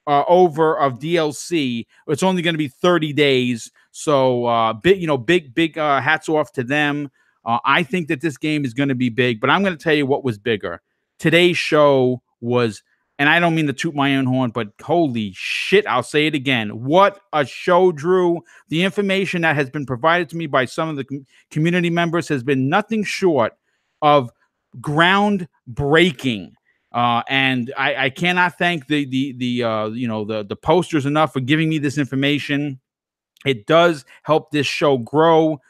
over of DLC. It's only going to be 30 days. So big hats off to them. I think that this game is going to be big, but I'm going to tell you what was bigger. Today's show was, and I don't mean to toot my own horn, but holy shit, I'll say it again. What a show, Drew. The information that has been provided to me by some of the community members has been nothing short of groundbreaking. And I cannot thank the posters enough for giving me this information. It does help this show grow.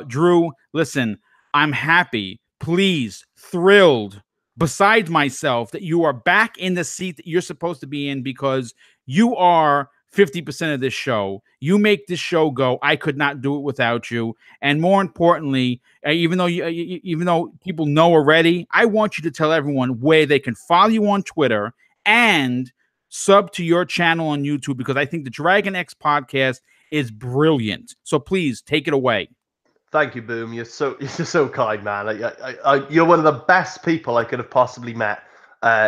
Drew, listen, I'm happy, pleased, thrilled, beside myself that you are back in the seat that you're supposed to be in, because you are 50% of this show. You make this show go. I could not do it without you. And more importantly, even though people know already, I want you to tell everyone where they can follow you on Twitter and sub to your channel on YouTube, because I think the Dragon X podcast is brilliant. So please take it away. Thank you, Boom. You're so kind, man. You're one of the best people I could have possibly met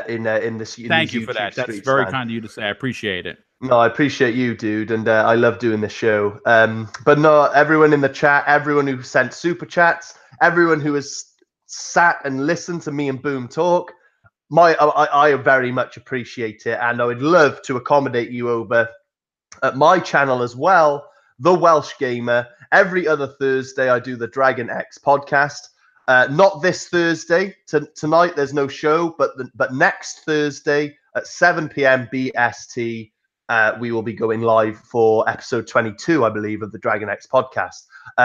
in this. Thank you for that. That's very kind of you to say. I appreciate it. No, I appreciate you, dude, and I love doing this show. But no, everyone in the chat, everyone who sent super chats, everyone who has sat and listened to me and Boom talk, I very much appreciate it, and I would love to accommodate you over at my channel as well, The Welsh Gamer. Every other Thursday, I do the Dragon X podcast. Not this Thursday. Tonight there's no show, but next Thursday at 7 p.m. BST, we will be going live for episode 22, I believe, of the Dragon X podcast.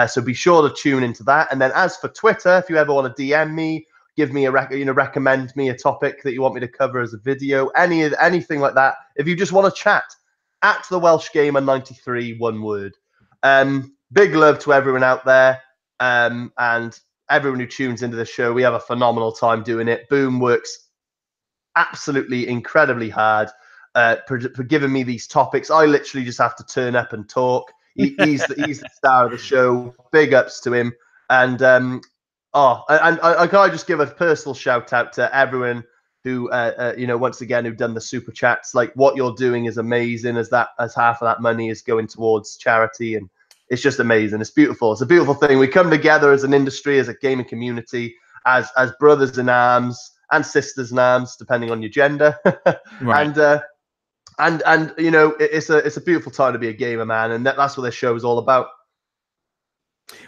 So be sure to tune into that. And then as for Twitter, if you ever want to DM me, give me recommend me a topic that you want me to cover as a video, anything like that. If you just want to chat, at the Welsh Gamer 93, one word. Big love to everyone out there, and everyone who tunes into the show. We have a phenomenal time doing it. Boom works absolutely incredibly hard for giving me these topics. I literally just have to turn up and talk. He's the star of the show. Big ups to him. And I can just give a personal shout out to everyone who once again who've done the super chats. Like, what you're doing is amazing, as half of that money is going towards charity, and it's just amazing. It's beautiful. It's a beautiful thing. We come together as an industry, as a gaming community, as brothers in arms and sisters in arms, depending on your gender. Right. And it's a beautiful time to be a gamer, man, and that's what this show is all about.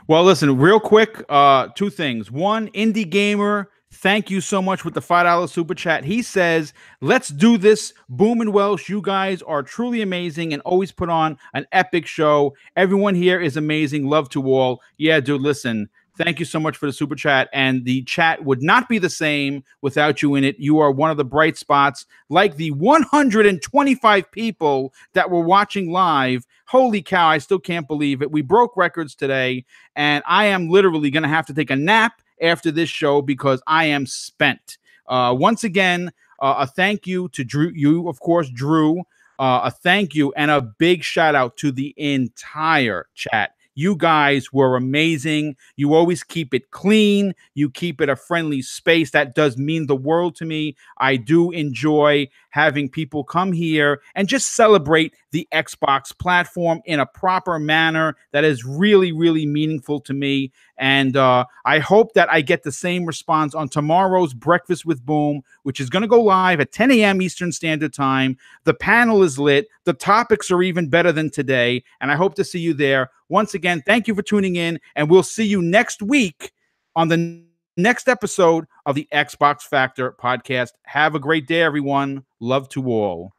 Well, listen, real quick, two things. One, Indie Gamer, thank you so much with the $5 super chat. He says, let's do this. Boom and Welsh, you guys are truly amazing and always put on an epic show. Everyone here is amazing. Love to all. Yeah, dude, listen. Thank you so much for the super chat. And the chat would not be the same without you in it. You are one of the bright spots, like the 125 people that were watching live. Holy cow, I still can't believe it. We broke records today, and I am literally going to have to take a nap after this show because I am spent. Once again, a thank you to Drew. You, of course, Drew. A thank you and a big shout out to the entire chat. You guys were amazing. You always keep it clean. You keep it a friendly space. That does mean the world to me. I do enjoy having people come here and just celebrate the Xbox platform in a proper manner that is really, really meaningful to me. And I hope that I get the same response on tomorrow's Breakfast with Boom, which is going to go live at 10 a.m. Eastern Standard Time. The panel is lit. The topics are even better than today. And I hope to see you there. Once again, thank you for tuning in. And we'll see you next week on the next episode of the Xbox Factor podcast. Have a great day, everyone. Love to all.